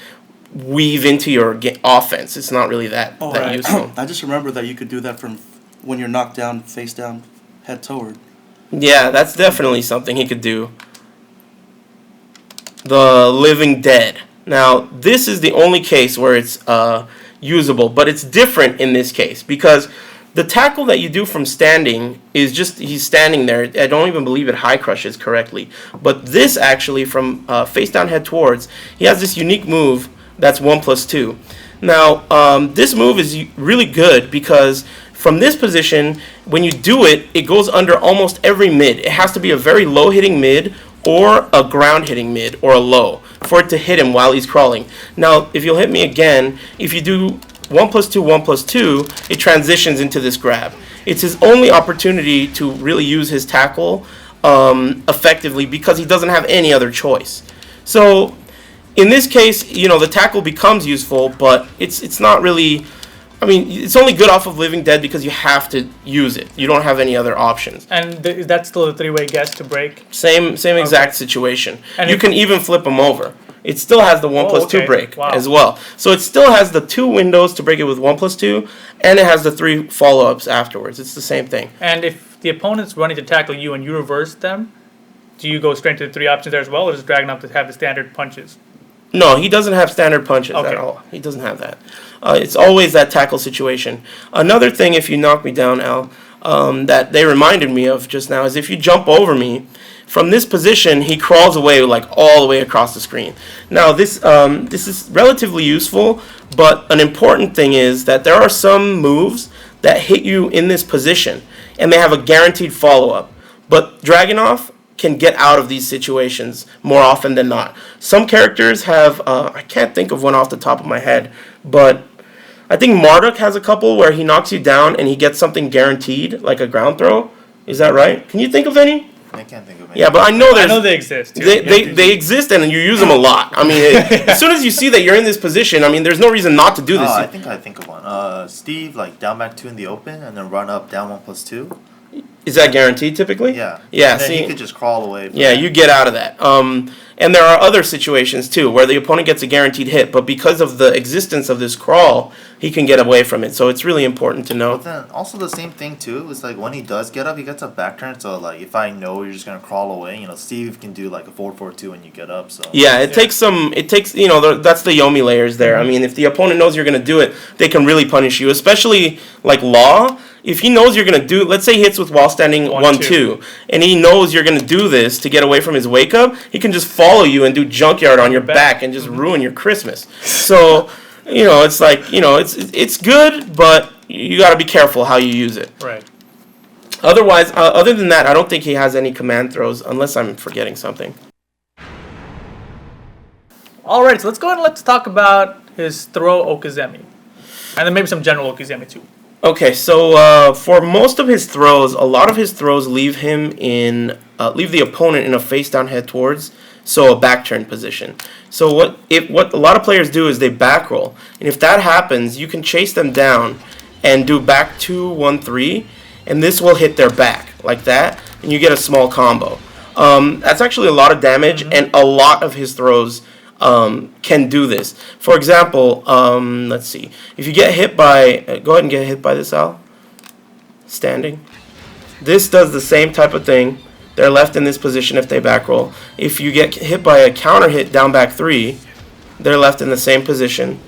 [SPEAKER 2] weave into your offense. It's not really that
[SPEAKER 4] Right.
[SPEAKER 2] useful.
[SPEAKER 4] I just remember that you could do that from when you're knocked down, face down, head toward.
[SPEAKER 2] Yeah, that's definitely something he could do. The Living Dead. Now, this is the only case where it's usable, but it's different in this case because the tackle that you do from standing is just, he's standing there. I don't even believe it high crushes correctly. But this actually, from face down, head towards, he has this unique move that's 1+2. Now, this move is really good because from this position, when you do it, it goes under almost every mid. It has to be a very low hitting mid or a ground hitting mid or a low for it to hit him while he's crawling. Now, if you'll hit me again, if you do 1+2, 1+2, it transitions into this grab. It's his only opportunity to really use his tackle effectively because he doesn't have any other choice. So in this case, the tackle becomes useful, but it's not really. I mean, it's only good off of Living Dead because you have to use it. You don't have any other options.
[SPEAKER 1] And is that still a 3-way guess to break?
[SPEAKER 2] Same exact situation.
[SPEAKER 1] And
[SPEAKER 2] you can even flip him over. It still has the 1+2 break as well. So it still has the 2 windows to break it with 1+2, and it has the 3 follow-ups afterwards. It's the same thing.
[SPEAKER 1] And if the opponent's running to tackle you and you reverse them, do you go straight to the 3 options there as well, or does Dragunov to have the standard punches?
[SPEAKER 2] No, he doesn't have standard punches
[SPEAKER 1] Okay.
[SPEAKER 2] at all. He doesn't have that. It's always that tackle situation. Another thing, if you knock me down, Al, that they reminded me of just now is if you jump over me, from this position, he crawls away all the way across the screen. Now, this is relatively useful, but an important thing is that there are some moves that hit you in this position, and they have a guaranteed follow-up. But Dragunov can get out of these situations more often than not. Some characters have, I can't think of one off the top of my head, but I think Marduk has a couple where he knocks you down and he gets something guaranteed, like a ground throw. Is that right? Can you think of any?
[SPEAKER 3] I can't think of any.
[SPEAKER 2] Yeah, but I know
[SPEAKER 1] they exist. Too.
[SPEAKER 2] They exist and you use them a lot. I mean, as soon as you see that you're in this position, I mean, there's no reason not to do this.
[SPEAKER 3] I think of one. Steve, down back 2 in the open and then run up down 1+2.
[SPEAKER 2] Is that guaranteed typically?
[SPEAKER 3] Yeah.
[SPEAKER 2] Yeah,
[SPEAKER 3] And then
[SPEAKER 2] see,
[SPEAKER 3] he could just crawl away.
[SPEAKER 2] yeah, you get out of that. And there are other situations too where the opponent gets a guaranteed hit, but because of the existence of this crawl, he can get away from it. So it's really important to know.
[SPEAKER 3] But then also the same thing too is when he does get up, he gets a back turn. So if I know you're just gonna crawl away, Steve can do a 4-4-2 when you get up. So
[SPEAKER 2] Yeah, it takes that's the Yomi layers there. I mean, if the opponent knows you're gonna do it, they can really punish you, especially Law. If he knows you're going to do, let's say he hits with while standing 1-2, and he knows you're going to do this to get away from his wake up, he can just follow you and do junkyard on your back and just ruin your Christmas. So, it's it's good, but you got to be careful how you use it.
[SPEAKER 1] Right.
[SPEAKER 2] Otherwise, other than that, I don't think he has any command throws, unless I'm forgetting something.
[SPEAKER 1] All right, so let's go ahead and let's talk about his throw Okazemi. And then maybe some general Okazemi too.
[SPEAKER 2] Okay, so for most of his throws, a lot of his throws leave leave the opponent in a face down head towards, so a back turn position. So what a lot of players do is they back roll, and if that happens, you can chase them down and do back 2, 1, 3, and this will hit their back like that, and you get a small combo. That's actually a lot of damage, and a lot of his throws can do this. For example, let's see. If you get hit by, go ahead and get hit by this, Al. Standing. This does the same type of thing. They're left in this position if they back roll. If you get hit by a counter hit down back 3, they're left in the same position.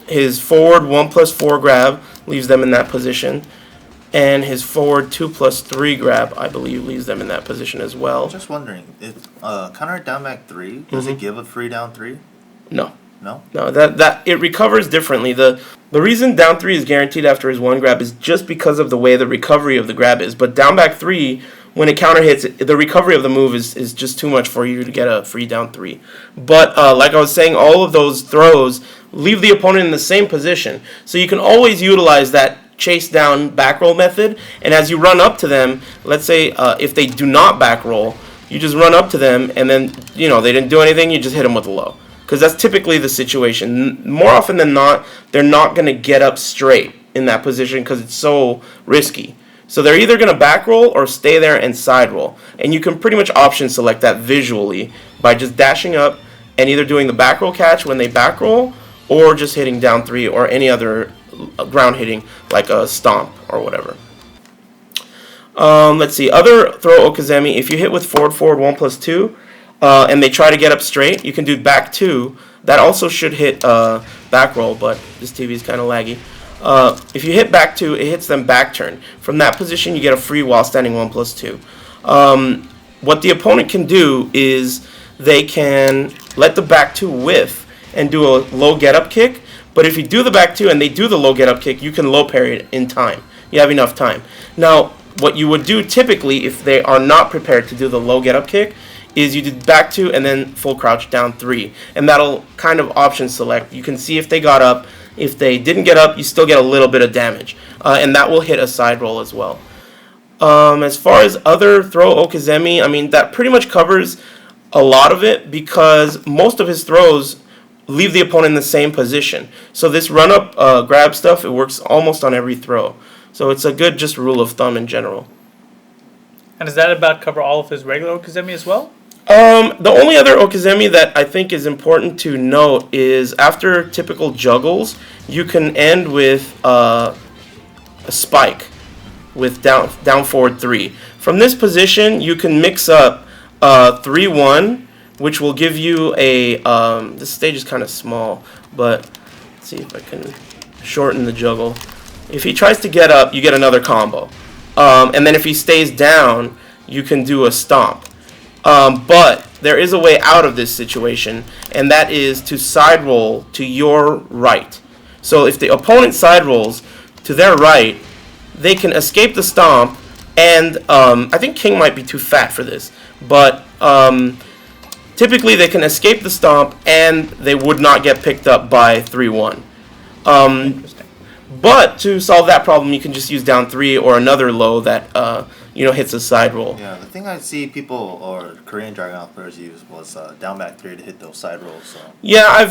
[SPEAKER 2] His forward 1+4 grab leaves them in that position. And his forward 2+3 grab, I believe, leaves them in that position as well.
[SPEAKER 3] Just wondering, if counter down back 3, does it give a free down 3?
[SPEAKER 2] No.
[SPEAKER 3] No?
[SPEAKER 2] No, that it recovers differently. The reason down 3 is guaranteed after his 1 grab is just because of the way the recovery of the grab is. But down back 3, when it counter hits, the recovery of the move is just too much for you to get a free down 3. But like I was saying, all of those throws leave the opponent in the same position. So you can always utilize that chase down back roll method, and as you run up to them, let's say if they do not back roll, you just run up to them, and then they didn't do anything, you just hit them with a low, because that's typically the situation. More often than not, they're not going to get up straight in that position because it's so risky. So they're either going to back roll or stay there and side roll, and you can pretty much option select that visually by just dashing up and either doing the back roll catch when they back roll or just hitting down 3 or any other ground hitting like a stomp or whatever. Let's see, other throw okazemi. If you hit with forward 1+2 and they try to get up straight, you can do back 2. That also should hit back roll, but this TV is kind of laggy. If you hit back 2, it hits them back turn. From that position, you get a free while standing 1+2. What the opponent can do is they can let the back 2 whiff and do a low get up kick. But if you do the back 2 and they do the low get up kick, you can low parry it in time. You have enough time. Now, what you would do typically if they are not prepared to do the low get up kick is you do back 2 and then full crouch down 3. And that'll kind of option select. You can see if they got up. If they didn't get up, you still get a little bit of damage. And that will hit a side roll as well. As far as other throw okazemi, I mean, that pretty much covers a lot of it because most of his throws leave the opponent in the same position. So this run-up grab stuff, it works almost on every throw. So it's a good just rule of thumb in general.
[SPEAKER 1] And does that about cover all of his regular okazemi as well?
[SPEAKER 2] The only other okazemi that I think is important to note is after typical juggles, you can end with a spike with down forward 3. From this position, you can mix up 3-1, which will give you a, this stage is kind of small, but let's see if I can shorten the juggle. If he tries to get up, you get another combo. And then if he stays down, you can do a stomp. But there is a way out of this situation, and that is to side roll to your right. So if the opponent side rolls to their right, they can escape the stomp, and I think King might be too fat for this, but typically they can escape the stomp and they would not get picked up by 3-1. But to solve that problem, you can just use down 3 or another low that hits a side roll.
[SPEAKER 3] Yeah, the thing I see people or Korean Dragunov players use was down back 3 to hit those side rolls. So.
[SPEAKER 2] Yeah,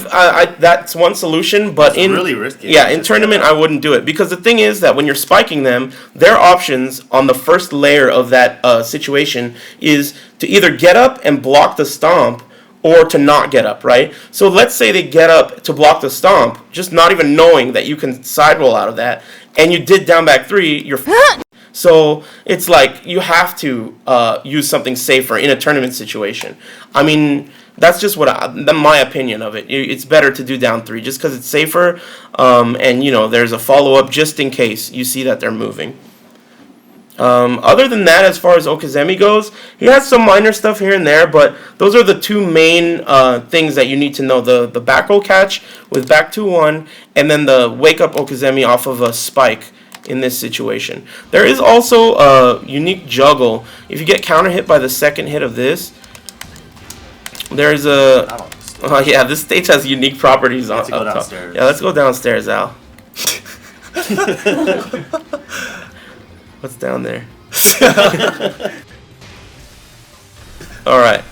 [SPEAKER 2] that's one solution, but
[SPEAKER 3] it's really risky.
[SPEAKER 2] Yeah, in tournament I wouldn't do it because the thing is that when you're spiking them, their options on the first layer of that situation is to either get up and block the stomp or to not get up, right? So let's say they get up to block the stomp, just not even knowing that you can side roll out of that, and you did down back 3, you're so it's like you have to use something safer in a tournament situation. I mean, that's just my opinion of it. It's better to do down 3 just because it's safer, and there's a follow-up just in case you see that they're moving. Other than that, as far as okazemi goes, he has some minor stuff here and there, but those are the two main things that you need to know. The back roll catch with back 2-1, and then the wake-up okazemi off of a spike in this situation. There is also a unique juggle. If you get counter hit by the second hit of this, there's a... yeah, this stage has unique properties on
[SPEAKER 3] go
[SPEAKER 2] top.
[SPEAKER 3] downstairs.
[SPEAKER 2] Yeah, let's go downstairs, Al. What's down there? Alright.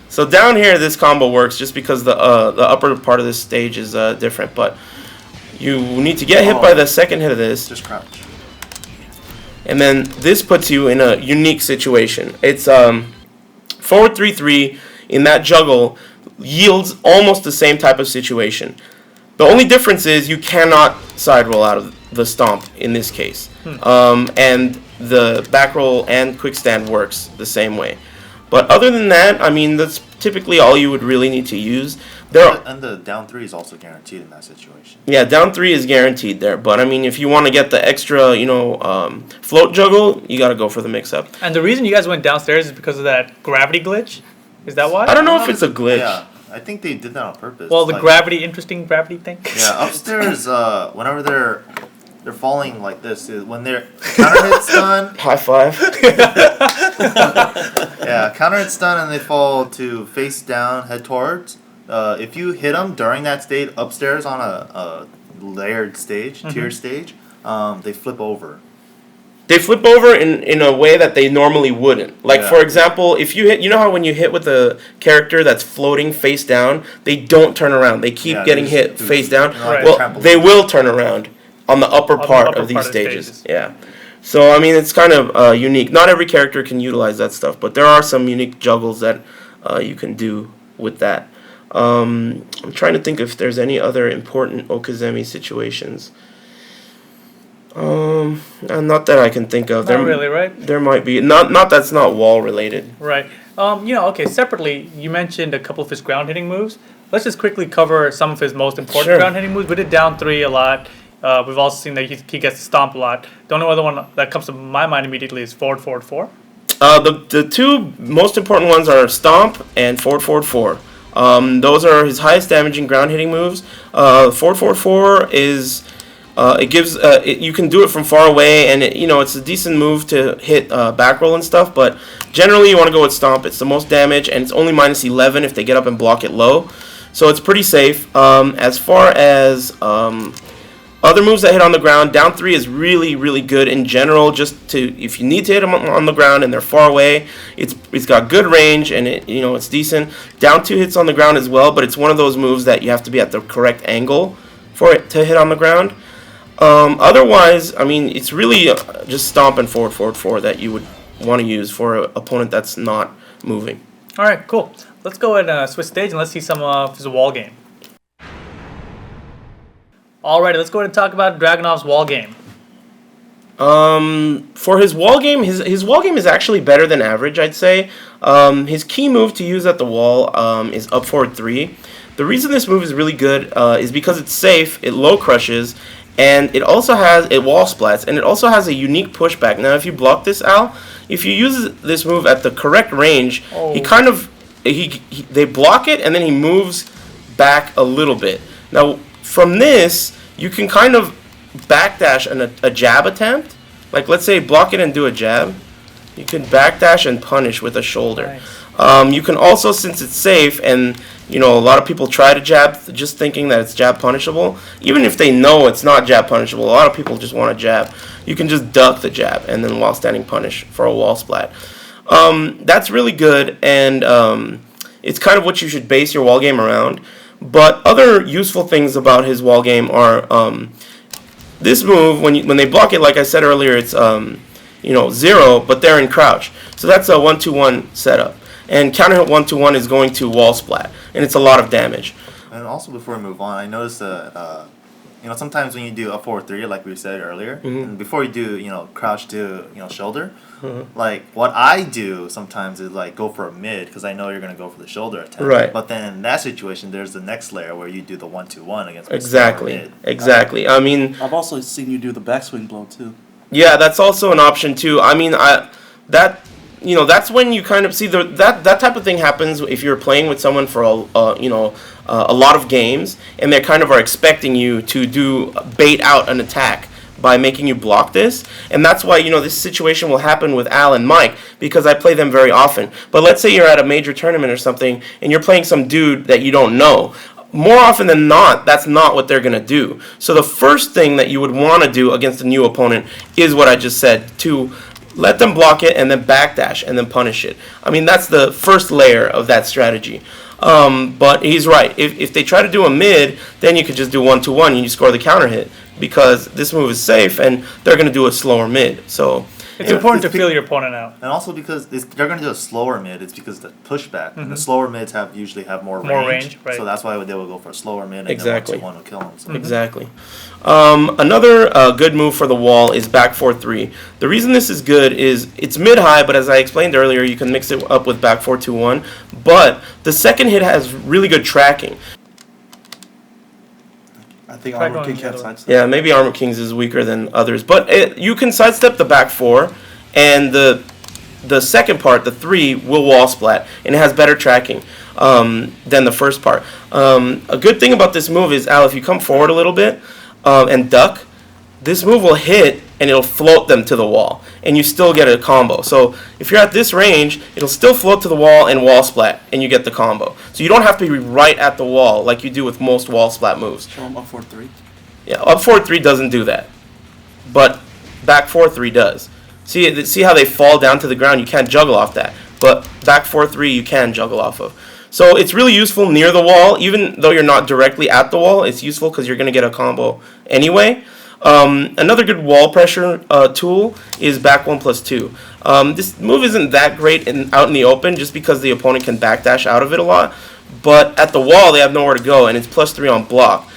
[SPEAKER 2] So down here, this combo works just because the upper part of this stage is different, but you need to get hit by the second hit of this.
[SPEAKER 3] Just crouch.
[SPEAKER 2] And then this puts you in a unique situation. It's forward 3-3 in that juggle. yields almost the same type of situation. The only difference is you cannot side roll out of the stomp in this case. And the back roll and quick stand works the same way. But other than that, I mean, that's typically all you would really need to use.
[SPEAKER 3] And the down 3 is also guaranteed in that situation.
[SPEAKER 2] Yeah, down 3 is guaranteed there. But, I mean, if you want to get the extra, float juggle, you got to go for the mix-up.
[SPEAKER 1] And the reason you guys went downstairs is because of that gravity glitch? Is that why?
[SPEAKER 2] I don't know if it's a glitch.
[SPEAKER 3] Yeah, I think they did that on purpose.
[SPEAKER 1] Well, the interesting gravity thing?
[SPEAKER 3] Yeah, upstairs, whenever they're falling like this, when their counter hit's done.
[SPEAKER 2] High five.
[SPEAKER 3] Yeah, counter hit's done and they fall to face down, head towards. If you hit them during that state upstairs on a layered stage, tier stage, they flip over.
[SPEAKER 2] They flip over in a way that they normally wouldn't. Like, for example, if you hit, you know how when you hit with a character that's floating face down, they don't turn around. They keep getting hit face down.
[SPEAKER 1] Right.
[SPEAKER 2] Well, they will turn around on the upper part of these stages. Yeah. So, I mean, it's kind of unique. Not every character can utilize that stuff, but there are some unique juggles that you can do with that. I'm trying to think if there's any other important Okazemi situations. Not that I can think of.
[SPEAKER 1] Not really, right?
[SPEAKER 2] There might be. Not that's not wall related.
[SPEAKER 1] Right. Okay, separately, you mentioned a couple of his ground hitting moves. Let's just quickly cover some of his most important ground hitting moves. We did down 3 a lot. We've also seen that he gets to stomp a lot. The only other one that comes to my mind immediately is forward, forward, 4.
[SPEAKER 2] The two most important ones are stomp and forward, forward, 4. Those are his highest damaging ground hitting moves. Forward, forward, 4 is it gives you can do it from far away, and it's a decent move to hit back roll and stuff. But generally, you want to go with stomp. It's the most damage, and it's only minus 11 if they get up and block it low, so it's pretty safe. As far as other moves that hit on the ground, down 3 is really, really good in general. If you need to hit them on the ground and they're far away, it's got good range and it's decent. Down 2 hits on the ground as well, but it's one of those moves that you have to be at the correct angle for it to hit on the ground. Otherwise, I mean, it's really just stomp and forward, forward, 4 that you would want to use for an opponent that's not moving.
[SPEAKER 1] All right, cool. Let's go and switch stage and let's see some of his wall game. Alrighty, let's go ahead and talk about Dragunov's wall game.
[SPEAKER 2] For his wall game, his wall game is actually better than average, I'd say. His key move to use at the wall is up forward 3. The reason this move is really good is because it's safe, it low crushes, and it wall splats, and it also has a unique pushback. Now, if you block this, Al, if you use this move at the correct range, they block it, and then he moves back a little bit. Now, from this, you can kind of backdash a jab attempt. Like, let's say block it and do a jab. You can backdash and punish with a shoulder. Nice. You can also, since it's safe, and a lot of people try to jab just thinking that it's jab punishable. Even if they know it's not jab punishable, a lot of people just want to jab. You can just duck the jab and then while standing punish for a wall splat. That's really good, and it's kind of what you should base your wall game around. But other useful things about his wall game are this move, when they block it, like I said earlier, it's 0, but they're in crouch. So that's a 1-2-1 setup. And counter hit 1-2-1 is going to wall splat, and it's a lot of damage.
[SPEAKER 3] And also, before we move on, I noticed that sometimes when you do up forward 3, like we said earlier, and before you do crouch to shoulder, like what I do sometimes is like go for a mid because I know you're gonna go for the shoulder attempt.
[SPEAKER 2] Right.
[SPEAKER 3] But then in that situation, there's the next layer where you do the 1-2-1 against
[SPEAKER 2] exactly. I mean,
[SPEAKER 4] I've also seen you do the backswing blow too.
[SPEAKER 2] Yeah, that's also an option too. I mean, that's when you kind of see that type of thing happens if you're playing with someone for a lot of games, and they kind of are expecting you to bait out an attack by making you block this. And that's why this situation will happen with Al and Mike, because I play them very often. But let's say you're at a major tournament or something and you're playing some dude that you don't know. More often than not, that's not what they're going to do. So the first thing that you would want to do against a new opponent is what I just said, to let them block it and then backdash and then punish it. I mean, that's the first layer of that strategy. But he's right. If they try to do a mid, then you could just do 1-2-1 and you score the counter hit, because this move is safe and they're going to do a slower mid. So
[SPEAKER 1] It's important to feel your opponent out.
[SPEAKER 3] And also because they're going to do a slower mid, it's because the pushback. And the slower mids usually have more range.
[SPEAKER 1] Right.
[SPEAKER 3] So that's why they will go for a slower mid and
[SPEAKER 2] Exactly.
[SPEAKER 3] then 1-2-1 will kill them. So.
[SPEAKER 2] Exactly. Another good move for the wall is back 4-3. The reason this is good is it's mid-high, but as I explained earlier, you can mix it up with back 4-2-1. But the second hit has really good tracking.
[SPEAKER 4] I think
[SPEAKER 1] Try
[SPEAKER 4] Armor
[SPEAKER 1] going
[SPEAKER 4] King
[SPEAKER 1] the
[SPEAKER 4] can't
[SPEAKER 1] other way.
[SPEAKER 4] sidestep.
[SPEAKER 2] Yeah, maybe Armor Kings is weaker than others, but you can sidestep the back 4, and the second part, the 3, will wall splat, and it has better tracking than the first part. A good thing about this move is, Al, if you come forward a little bit and duck, this move will hit and it'll float them to the wall, and you still get a combo. So if you're at this range, it'll still float to the wall and wall splat, and you get the combo. So you don't have to be right at the wall like you do with most wall splat moves.
[SPEAKER 4] Show him up 4-3.
[SPEAKER 2] Yeah, up 4-3 doesn't do that, but back 4-3 does. See how they fall down to the ground? You can't juggle off that, but back 4-3 you can juggle off of. So it's really useful near the wall, even though you're not directly at the wall. It's useful because you're going to get a combo anyway. Another good wall pressure tool is back 1+2. This move isn't that great out in the open just because the opponent can backdash out of it a lot, but at the wall they have nowhere to go, and it's +3 on block.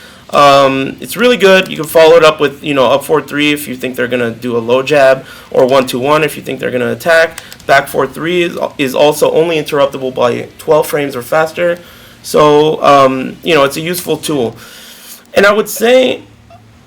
[SPEAKER 2] It's really good. You can follow it up with, up 4-3 if you think they're going to do a low jab, or 1-2-1 if you think they're going to attack. Back 4-3 is also only interruptible by 12 frames or faster. So, it's a useful tool. And I would say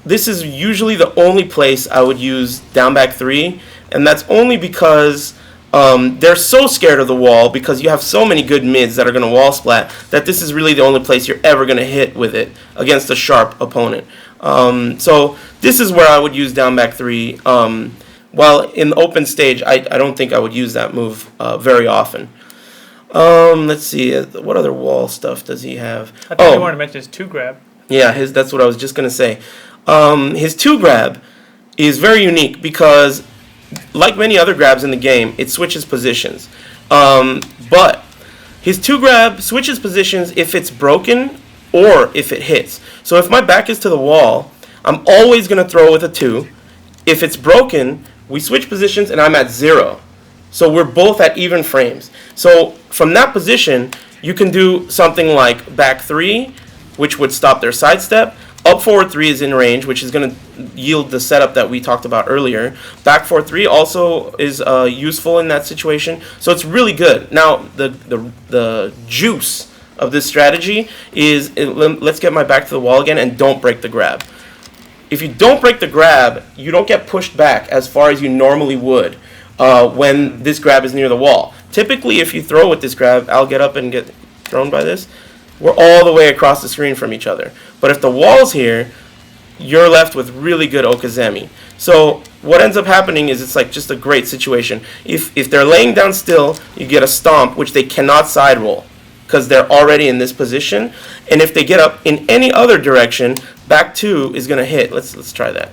[SPEAKER 2] this is usually the only place I would use down back 3, and that's only because they're so scared of the wall because you have so many good mids that are going to wall splat that this is really the only place you're ever going to hit with it against a sharp opponent. So this is where I would use down back 3. While in the open stage, I don't think I would use that move very often. Let's see, what other wall stuff does he have?
[SPEAKER 1] I think you wanted to mention his 2 grab.
[SPEAKER 2] Yeah, that's what I was just going to say. His 2 grab is very unique because, like many other grabs in the game, it switches positions. But his 2 grab switches positions if it's broken or if it hits. So if my back is to the wall, I'm always going to throw with a 2. If it's broken, we switch positions and I'm at 0. So we're both at even frames. So from that position, you can do something like back 3, which would stop their sidestep. Up forward 3 is in range, which is going to yield the setup that we talked about earlier. Back 4-3 also is useful in that situation, so it's really good. Now, the juice of this strategy is, let's get my back to the wall again, and don't break the grab. If you don't break the grab, you don't get pushed back as far as you normally would when this grab is near the wall. Typically, if you throw with this grab, I'll get up and get thrown by this. We're all the way across the screen from each other. But if the wall's here, you're left with really good okazemi. So what ends up happening is it's like just a great situation. If they're laying down still, you get a stomp, which they cannot side roll because they're already in this position. And if they get up in any other direction, back 2 is going to hit. Let's try that.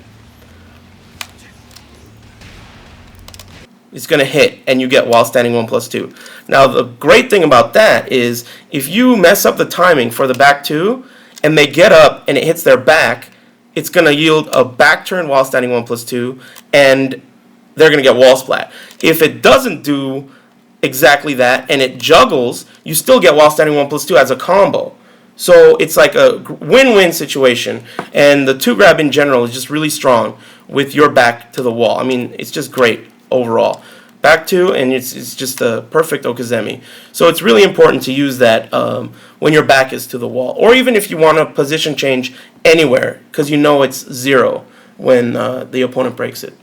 [SPEAKER 2] It's going to hit, and you get while standing 1+2. Now, the great thing about that is if you mess up the timing for the back 2, and they get up and it hits their back, it's going to yield a back turn while standing 1+2, and they're going to get wall splat. If it doesn't do exactly that, and it juggles, you still get while standing 1+2 as a combo. So it's like a win-win situation, and the 2 grab in general is just really strong with your back to the wall. I mean, it's just great overall. Back 2, and it's just a perfect okazemi. So it's really important to use that when your back is to the wall, or even if you want to position change anywhere, because you know it's 0 when the opponent breaks it.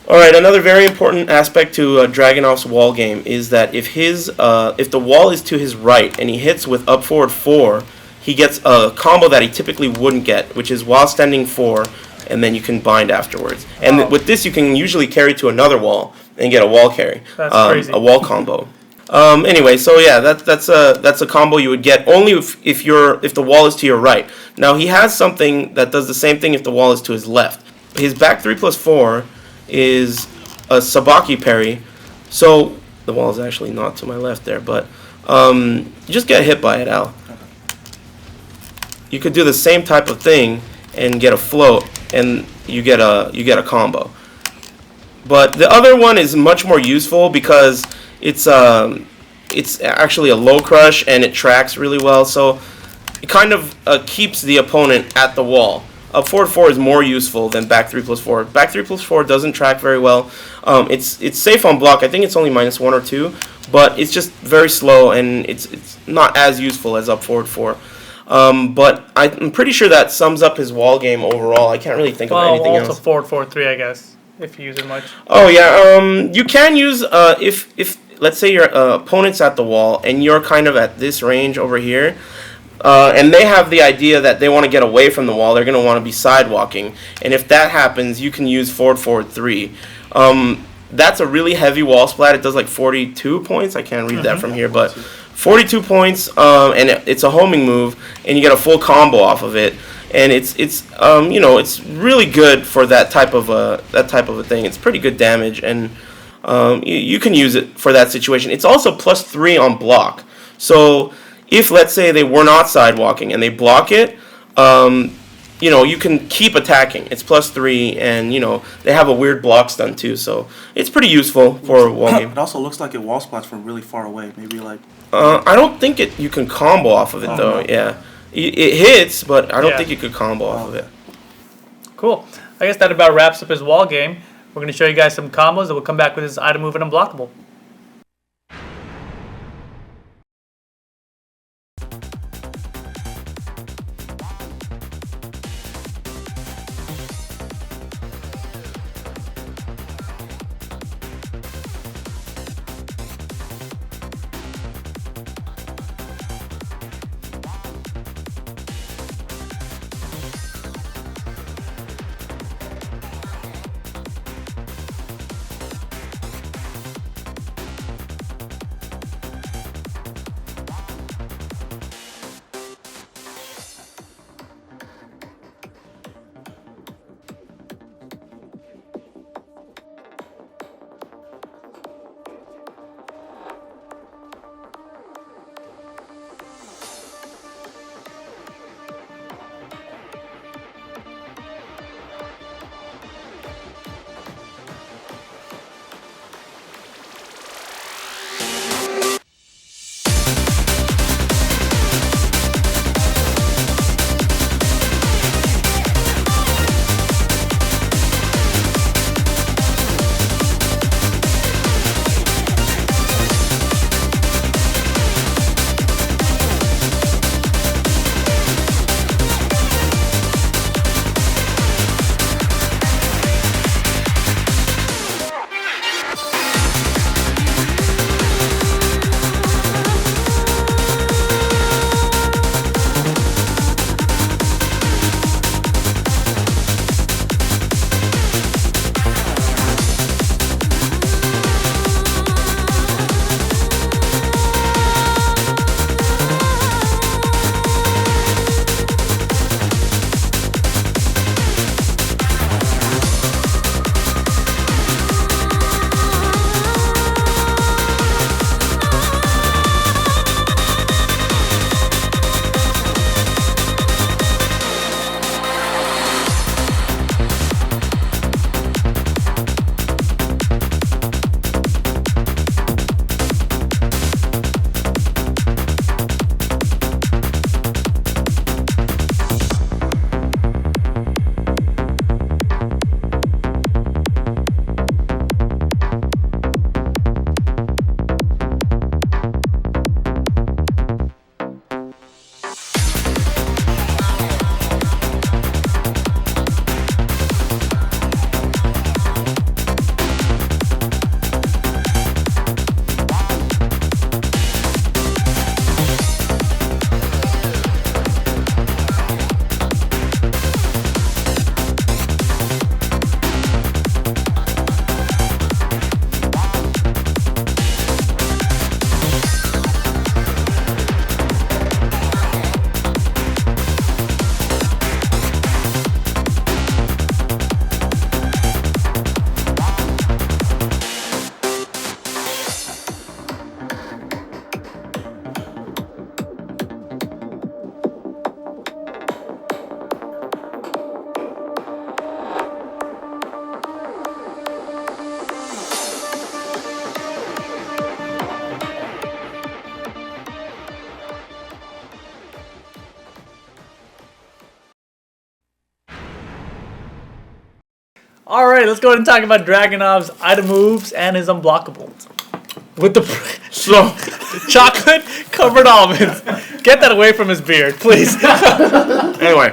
[SPEAKER 2] All right, another very important aspect to Dragunov's wall game is that if the wall is to his right and he hits with up forward 4, he gets a combo that he typically wouldn't get, which is while standing 4, and then you can bind afterwards. And with this, you can usually carry to another wall and get a wall carry.
[SPEAKER 1] That's crazy.
[SPEAKER 2] A wall combo. Anyway, so yeah, that's a combo you would get only if the wall is to your right. Now he has something that does the same thing if the wall is to his left. His back 3+4 is a sabaki parry, so the wall is actually not to my left there, but you just get hit by it, Al. You could do the same type of thing and get a float, and you get a combo. But the other one is much more useful because it's actually a low crush and it tracks really well. So it kind of keeps the opponent at the wall. Up forward 4 is more useful than back 3+4. Back 3+4 doesn't track very well. It's safe on block. I think it's only -1 or 2, but it's just very slow and it's not as useful as up forward 4. But I'm pretty sure that sums up his wall game overall. I can't really think of anything
[SPEAKER 1] also
[SPEAKER 2] else.
[SPEAKER 1] forward 4-3, I guess, if you use it much.
[SPEAKER 2] Oh yeah, you can use if let's say your opponent's at the wall and you're kind of at this range over here. And they have the idea that they want to get away from the wall. They're going to want to be sidewalking. And if that happens, you can use forward 3. That's a really heavy wall splat. It does like 42 points. I can't read that from here, but 42 points. And it's a homing move, and you get a full combo off of it. And it's it's really good for that type of a thing. It's pretty good damage, and you can use it for that situation. It's also +3 on block. So if, let's say, they were not sidewalking and they block it, you can keep attacking. It's +3, and, they have a weird block stun, too. So it's pretty useful for a wall game.
[SPEAKER 4] It also looks like it wall splats from really far away. Maybe like...
[SPEAKER 2] I don't think you can combo off of it, though.
[SPEAKER 4] No.
[SPEAKER 2] Yeah. It hits, but I don't think you could combo off of it.
[SPEAKER 1] Cool. I guess that about wraps up his wall game. We're going to show you guys some combos, and we'll come back with his item move and unblockable. All right, let's go ahead and talk about Dragunov's item moves and his unblockables. With the
[SPEAKER 2] So,
[SPEAKER 1] chocolate covered almonds. Get that away from his beard, please.
[SPEAKER 2] anyway,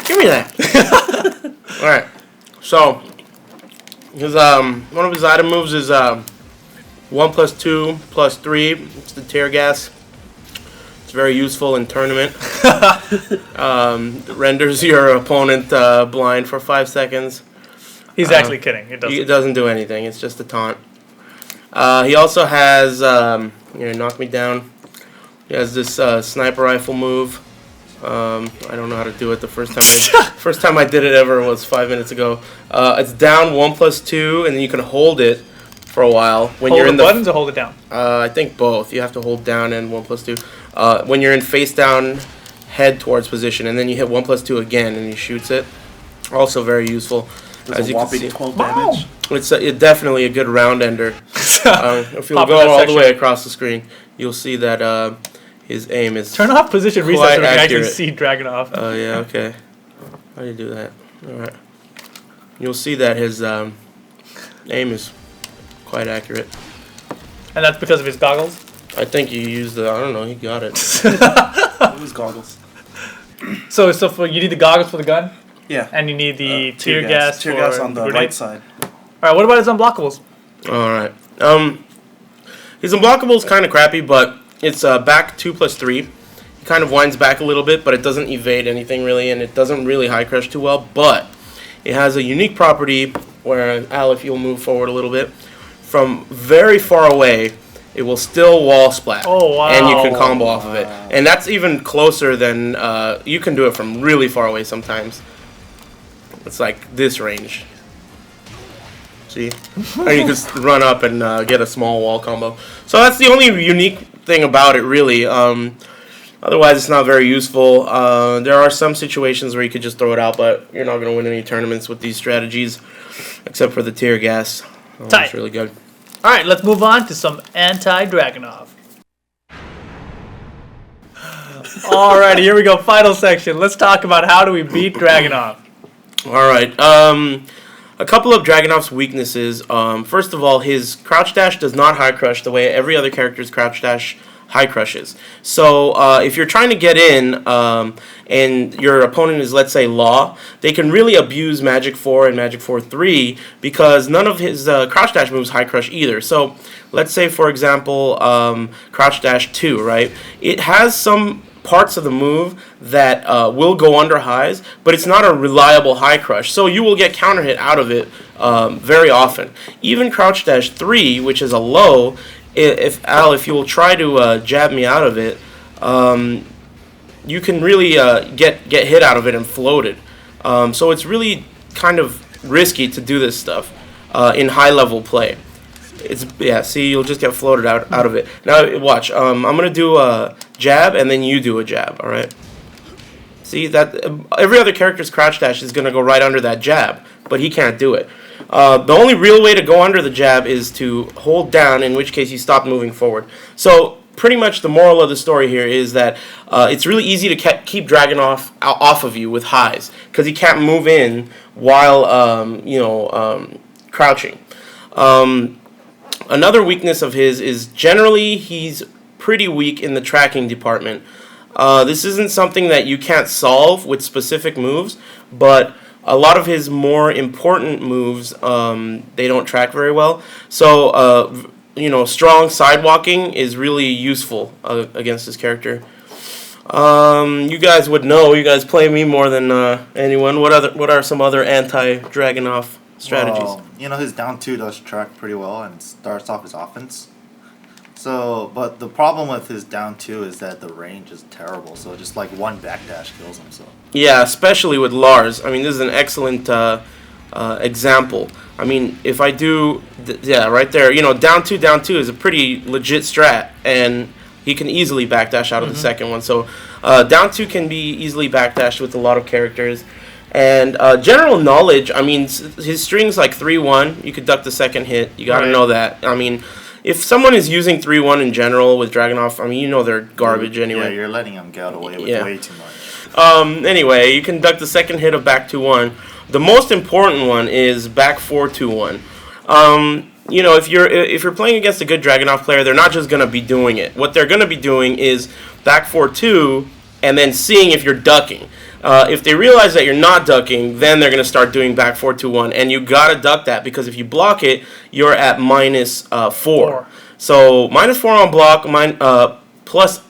[SPEAKER 2] give me that. All right. So, his one of his item moves is 1 + 2 + 3. It's the tear gas. It's very useful in tournament. Renders your opponent blind for 5 seconds.
[SPEAKER 1] He's actually kidding. It doesn't.
[SPEAKER 2] It doesn't do anything. It's just a taunt. He also has here, knock me down. He has this sniper rifle move. I don't know how to do it the first time. First time I did it ever was 5 minutes ago. It's down 1 + 2, and then you can hold it for a while when
[SPEAKER 1] Hold
[SPEAKER 2] you're
[SPEAKER 1] the
[SPEAKER 2] in
[SPEAKER 1] buttons or hold it down?
[SPEAKER 2] I think both. You have to hold down and 1 + 2. When you're in face down, head towards position, and then you hit 1 + 2 again, and he shoots it. Also very useful.
[SPEAKER 4] Does
[SPEAKER 2] As
[SPEAKER 4] a
[SPEAKER 2] you can
[SPEAKER 4] whopping
[SPEAKER 2] see.
[SPEAKER 4] 12 damage.
[SPEAKER 2] It's definitely a good round ender. If you
[SPEAKER 1] Pop
[SPEAKER 2] go
[SPEAKER 1] in that
[SPEAKER 2] all the
[SPEAKER 1] section.
[SPEAKER 2] way across the screen, you'll see that his aim is.
[SPEAKER 1] Turn off position reset
[SPEAKER 2] Quite
[SPEAKER 1] so we can actually
[SPEAKER 2] accurate.
[SPEAKER 1] see Dragunov.
[SPEAKER 2] Oh yeah, okay. How do you do that? All right. You'll see that his aim is quite accurate.
[SPEAKER 1] And that's because of his goggles?
[SPEAKER 2] I think he used the. I don't know. He got it.
[SPEAKER 4] It was goggles.
[SPEAKER 1] So you need the goggles for the gun,
[SPEAKER 4] Yeah.
[SPEAKER 1] and you need the tear
[SPEAKER 4] Tear
[SPEAKER 1] gas for
[SPEAKER 4] on the
[SPEAKER 1] grenade.
[SPEAKER 4] right side.
[SPEAKER 1] All right, what about his unblockables?
[SPEAKER 2] All right. His unblockable is kind of crappy, but it's back 2 + 3. He kind of winds back a little bit, but it doesn't evade anything really, and it doesn't really high crush too well. But it has a unique property where, Al, if you'll move forward a little bit, from very far away, it will still wall splat.
[SPEAKER 1] Oh, wow.
[SPEAKER 2] And you can combo off of it. And that's even closer than, you can do it from really far away sometimes. It's like this range. See? Or you just run up and get a small wall combo. So that's the only unique thing about it, really. Otherwise, it's not very useful. There are some situations where you could just throw it out, but you're not going to win any tournaments with these strategies, except for the tear gas.
[SPEAKER 1] Tight.
[SPEAKER 2] It's really good.
[SPEAKER 1] All right, let's move on to some anti-Dragunov. All right, here we go. Final section. Let's talk about how do we beat Dragunov.
[SPEAKER 2] All right. A couple of Dragunov's weaknesses. First of all, his crouch dash does not high crush the way every other character's crouch dash high crushes. So if you're trying to get in and your opponent is, let's say, Law, they can really abuse Magic 4 and Magic 4-3 because none of his crouch dash moves high crush either. So let's say, for example, crouch dash 2, right? It has some parts of the move that will go under highs, but it's not a reliable high crush, so you will get counter hit out of it very often. Even crouch dash 3, which is a low, if you will try to jab me out of it, you can really get hit out of it and floated. So it's really kind of risky to do this stuff in high level play. See, you'll just get floated out of it. Now watch. I'm gonna do a jab and then you do a jab. All right. See that every other character's crouch dash is gonna go right under that jab, but he can't do it. The only real way to go under the jab is to hold down, in which case you stop moving forward. So pretty much the moral of the story here is that it's really easy to keep Dragunov off of you with highs because he can't move in while crouching. Another weakness of his is generally he's pretty weak in the tracking department. This isn't something that you can't solve with specific moves, but a lot of his more important moves, they don't track very well. So, strong sidewalking is really useful against this character. You guys would know. You guys play me more than anyone. What are some other anti-Dragunov strategies?
[SPEAKER 3] Well, his down 2 does track pretty well and starts off his offense. So, but the problem with his down 2 is that the range is terrible. So just like one backdash kills him. So.
[SPEAKER 2] Yeah, especially with Lars. I mean, this is an excellent example. I mean, if I do, right there, down 2 is a pretty legit strat, and he can easily backdash out of the second one. So, down 2 can be easily backdashed with a lot of characters. And general knowledge, I mean, his string's like 3-1. You could duck the second hit. You got to know that. I mean, if someone is using 3-1 in general with Dragunov, I mean, they're garbage anyway.
[SPEAKER 3] Yeah, you're letting him get away with way too much.
[SPEAKER 2] Anyway, you can duck the second hit of back 2-1. The most important one is back 4-2-1. If you're playing against a good Dragunov player, they're not just gonna be doing it. What they're gonna be doing is back 4-2 and then seeing if you're ducking. If they realize that you're not ducking, then they're gonna start doing back 4-2-1, and you gotta duck that because if you block it, you're at minus 4. So minus 4 on block, plus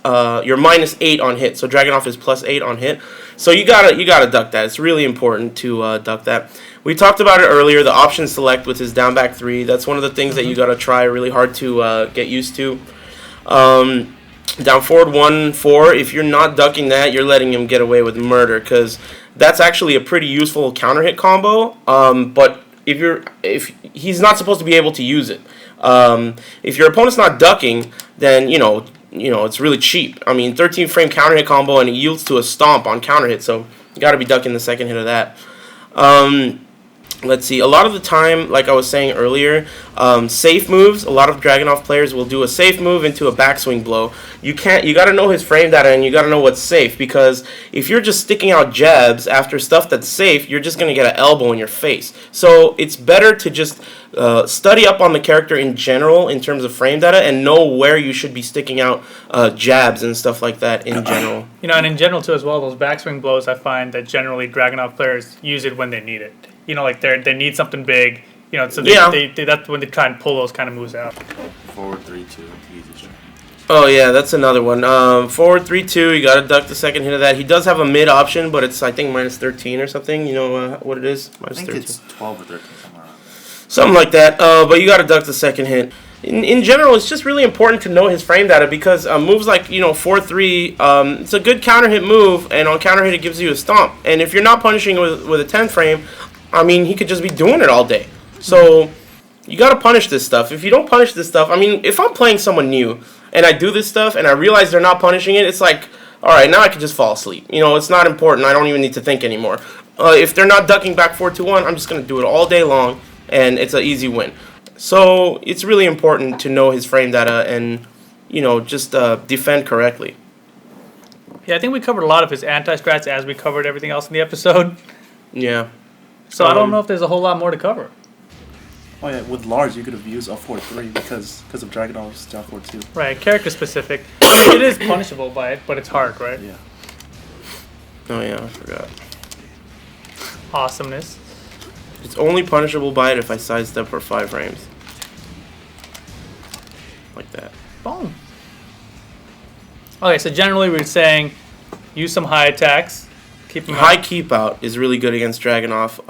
[SPEAKER 2] you're minus 8 on hit. So Dragunov is plus 8 on hit. So you gotta duck that. It's really important to duck that. We talked about it earlier. The option select with his down back 3. That's one of the things that you gotta try really hard to get used to. Down forward 1-4. If you're not ducking that, you're letting him get away with murder because that's actually a pretty useful counter hit combo. But if he's not supposed to be able to use it. If your opponent's not ducking, then it's really cheap. I mean, 13 frame counter hit combo and it yields to a stomp on counter hit, so you got to be ducking the second hit of that. Let's see. A lot of the time, like I was saying earlier, safe moves. A lot of Dragunov players will do a safe move into a backswing blow. You got to know his frame data and you got to know what's safe because if you're just sticking out jabs after stuff that's safe, you're just gonna get an elbow in your face. So it's better to just study up on the character in general in terms of frame data and know where you should be sticking out jabs and stuff like that in general.
[SPEAKER 1] And in general too as well, those backswing blows, I find that generally Dragunov players use it when they need it. Like they need something big. So that's when they try and pull those kind of moves out.
[SPEAKER 3] Forward 3-2, easy shot.
[SPEAKER 2] Oh yeah, that's another one. Forward 3-2, you gotta duck the second hit of that. He does have a mid option, but it's I think minus 13 or something. You know what it is? Minus
[SPEAKER 3] I think
[SPEAKER 2] 13.
[SPEAKER 3] it's 12 or 13 somewhere around.
[SPEAKER 2] Something like that. But you gotta duck the second hit. In general, it's just really important to know his frame data because moves like 4-3, it's a good counter hit move, and on counter hit it gives you a stomp. And if you're not punishing with a 10 frame, I mean he could just be doing it all day. So you gotta punish this stuff. If you don't punish this stuff, I mean if I'm playing someone new and I do this stuff and I realize they're not punishing it, it's like, all right, now I can just fall asleep. It's not important. I don't even need to think anymore. If they're not ducking back 4-2-1, I'm just gonna do it all day long, and it's an easy win. So it's really important to know his frame data and, just defend correctly.
[SPEAKER 1] Yeah, I think we covered a lot of his anti-strats as we covered everything else in the episode.
[SPEAKER 2] Yeah.
[SPEAKER 1] So I don't know if there's a whole lot more to cover.
[SPEAKER 4] Oh yeah, with Lars you could have used F4-3 because of Dragunov's down 4-2.
[SPEAKER 1] Right, character specific. I mean, it is punishable by it, but it's hard, right?
[SPEAKER 4] Yeah.
[SPEAKER 2] Oh yeah, I forgot.
[SPEAKER 1] Awesomeness.
[SPEAKER 2] It's only punishable by it if I sidestep for 5 frames. Like that.
[SPEAKER 1] Boom. Okay, so generally we're saying use some high attacks. Keep them
[SPEAKER 2] High keep out is really good against Dragunov.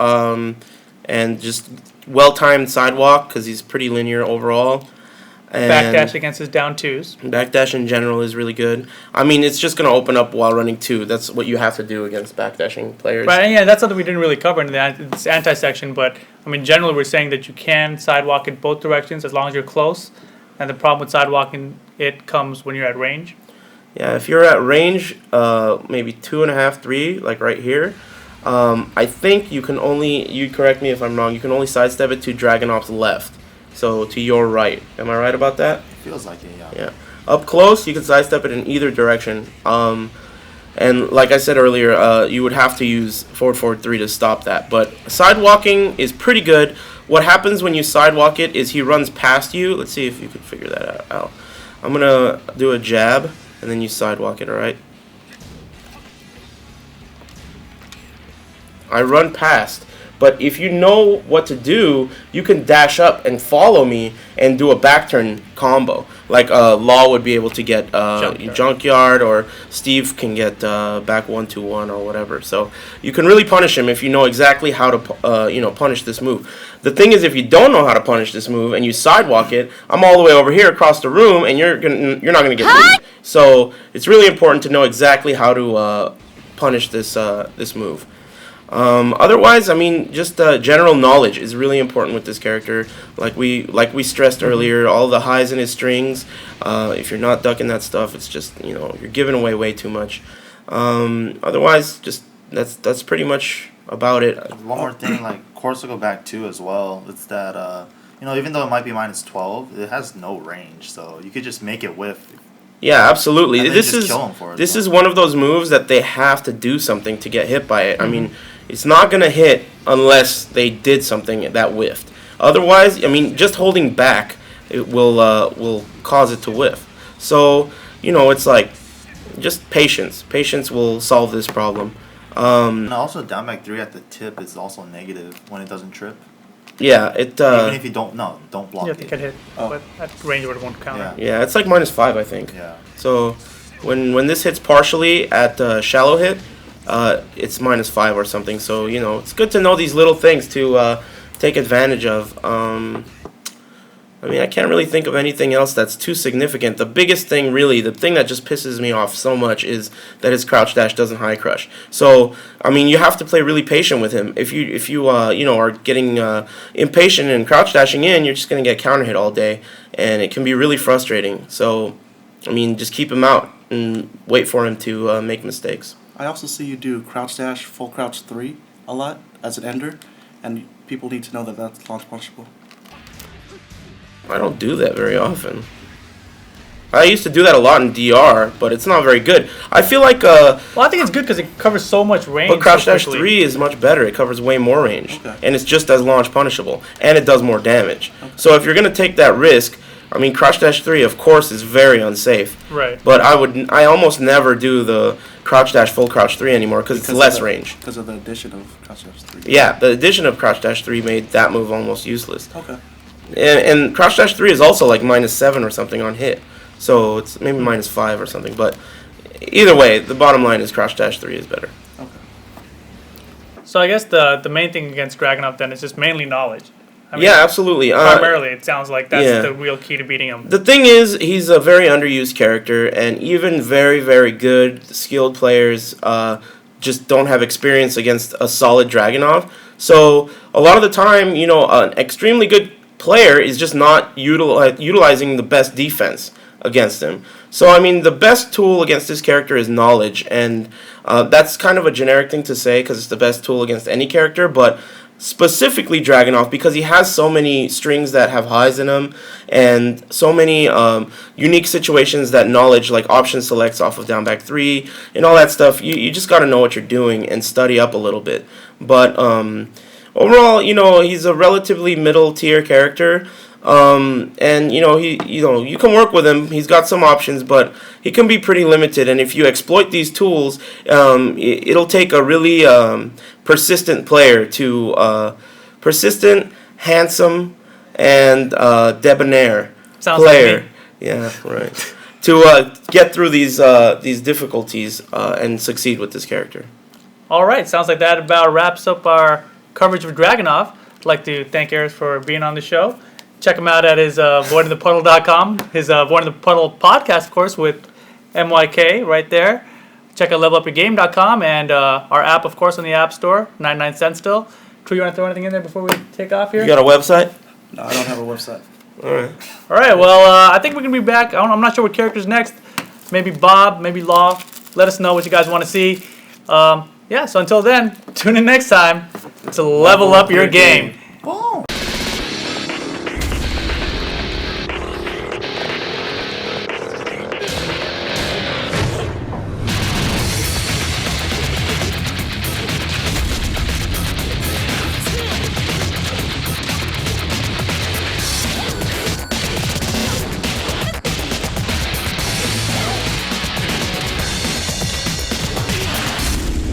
[SPEAKER 2] And just well-timed sidewalk because he's pretty linear overall. And
[SPEAKER 1] backdash against his down 2s.
[SPEAKER 2] Backdash in general is really good. I mean, it's just going to open up while running 2. That's what you have to do against backdashing players.
[SPEAKER 1] Right, and yeah, that's something we didn't really cover in this anti-section, but I mean, generally we're saying that you can sidewalk in both directions as long as you're close, and the problem with sidewalking it comes when you're at range.
[SPEAKER 2] Yeah, if you're at range, maybe 2.5, 3, like right here, I think you can only, you correct me if I'm wrong, you can only sidestep it to Dragunov's left. So to your right. Am I right about that?
[SPEAKER 3] Feels like it, yeah.
[SPEAKER 2] Yeah. Up close, you can sidestep it in either direction. And like I said earlier, you would have to use forward 3 to stop that. But sidewalking is pretty good. What happens when you sidewalk it is he runs past you. Let's see if you can figure that out. I'm going to do a jab, and then you sidewalk it, alright? I run past. But if you know what to do, you can dash up and follow me and do a back turn combo. Like Law would be able to get Junkyard, or Steve can get back 1-2-1 or whatever. So you can really punish him if you know exactly how to punish this move. The thing is, if you don't know how to punish this move and you sidewalk it, I'm all the way over here across the room, and you're not gonna get moved. So it's really important to know exactly how to punish this move. Otherwise, I mean, just general knowledge is really important with this character. Like we stressed earlier, all the highs in his strings. If you're not ducking that stuff, it's just you're giving away way too much. Otherwise, just that's pretty much about it.
[SPEAKER 3] One more thing, like Corsica back 2 as well. It's that even though it might be minus 12, it has no range, so you could just make it whiff
[SPEAKER 2] Yeah, absolutely.
[SPEAKER 3] And then
[SPEAKER 2] This
[SPEAKER 3] just
[SPEAKER 2] is
[SPEAKER 3] kill him for it,
[SPEAKER 2] this
[SPEAKER 3] so.
[SPEAKER 2] is one of those moves that they have to do something to get hit by it. I mean, it's not gonna hit unless they did something that whiffed. Otherwise, I mean, just holding back it will cause it to whiff. So it's like just patience. Patience will solve this problem.
[SPEAKER 3] And also, down back 3 at the tip is also negative when it doesn't trip.
[SPEAKER 2] Yeah, it.
[SPEAKER 3] Even if you don't block
[SPEAKER 1] You have to
[SPEAKER 3] it.
[SPEAKER 1] get hit, but at range where it won't counter.
[SPEAKER 3] Yeah.
[SPEAKER 2] Yeah, it's like -5, I think.
[SPEAKER 3] Yeah.
[SPEAKER 2] So when this hits partially at shallow hit, it's -5 or something. So it's good to know these little things to take advantage of. I mean, I can't really think of anything else that's too significant. The biggest thing, really, the thing that just pisses me off so much is that his crouch dash doesn't high crush. So, I mean, you have to play really patient with him. If you are getting impatient and crouch dashing in, you're just gonna get counter hit all day, and it can be really frustrating. So, I mean, just keep him out and wait for him to make mistakes.
[SPEAKER 4] I also see you do crouch dash, full crouch 3 a lot as an ender, and people need to know that that's launch punishable.
[SPEAKER 2] I don't do that very often. I used to do that a lot in DR, but it's not very good. I feel like
[SPEAKER 1] Well, I think it's good because it covers so much range.
[SPEAKER 2] but crouch
[SPEAKER 1] so
[SPEAKER 2] dash
[SPEAKER 1] quickly.
[SPEAKER 2] 3 is much better. It covers way more range.
[SPEAKER 4] Okay.
[SPEAKER 2] And it's just as launch punishable. And it does more damage. So if you're going to take that risk, I mean, crouch dash 3, of course, is very unsafe.
[SPEAKER 1] Right.
[SPEAKER 2] But I almost never do the crouch dash full crouch 3 anymore because it's less range.
[SPEAKER 4] Because of the addition of crouch dash 3.
[SPEAKER 2] Yeah, the addition of crouch dash 3 made that move almost useless.
[SPEAKER 4] Okay.
[SPEAKER 2] And crouch dash 3 is also like -7 or something on hit. So it's maybe -5 or something. But either way, the bottom line is crouch dash 3 is better.
[SPEAKER 4] Okay.
[SPEAKER 1] So I guess the main thing against Dragunov then is just mainly knowledge. I mean,
[SPEAKER 2] Yeah, absolutely.
[SPEAKER 1] Primarily, it sounds like that's
[SPEAKER 2] yeah.
[SPEAKER 1] the real key to beating him.
[SPEAKER 2] The thing is, he's a very underused character, and even very, very good, skilled players just don't have experience against a solid Dragunov. So a lot of the time, an extremely good player is just not utilizing the best defense against him. So, I mean, the best tool against this character is knowledge, and that's kind of a generic thing to say because it's the best tool against any character, but specifically Dragunov because he has so many strings that have highs in them and so many unique situations that knowledge, like option selects off of down back 3 and all that stuff, you just got to know what you're doing and study up a little bit. But overall, he's a relatively middle tier character. And you can work with him. He's got some options, but he can be pretty limited. And if you exploit these tools, it'll take a really persistent player to persistent, handsome, and debonair
[SPEAKER 1] Sounds like
[SPEAKER 2] player.
[SPEAKER 1] me.
[SPEAKER 2] Yeah, right. To get through these difficulties and succeed with this character.
[SPEAKER 1] All right, sounds like that about wraps up our coverage of Dragunov. I'd like to thank Aris for being on the show. Check him out at his avoidingthepuddle.com, his Avoiding the Puddle podcast, of course, with MYK right there. Check out levelupyourgame.com and our app, of course, on the App Store, 99 cents still. True, you want to throw anything in there before we take off here?
[SPEAKER 2] You got a website?
[SPEAKER 4] No, I don't have a website.
[SPEAKER 2] All right.
[SPEAKER 1] All right, well, I think we're going to be back. I'm not sure what character's next. Maybe Bob, maybe Law. Let us know what you guys want to see. So until then, tune in next time to level up your game.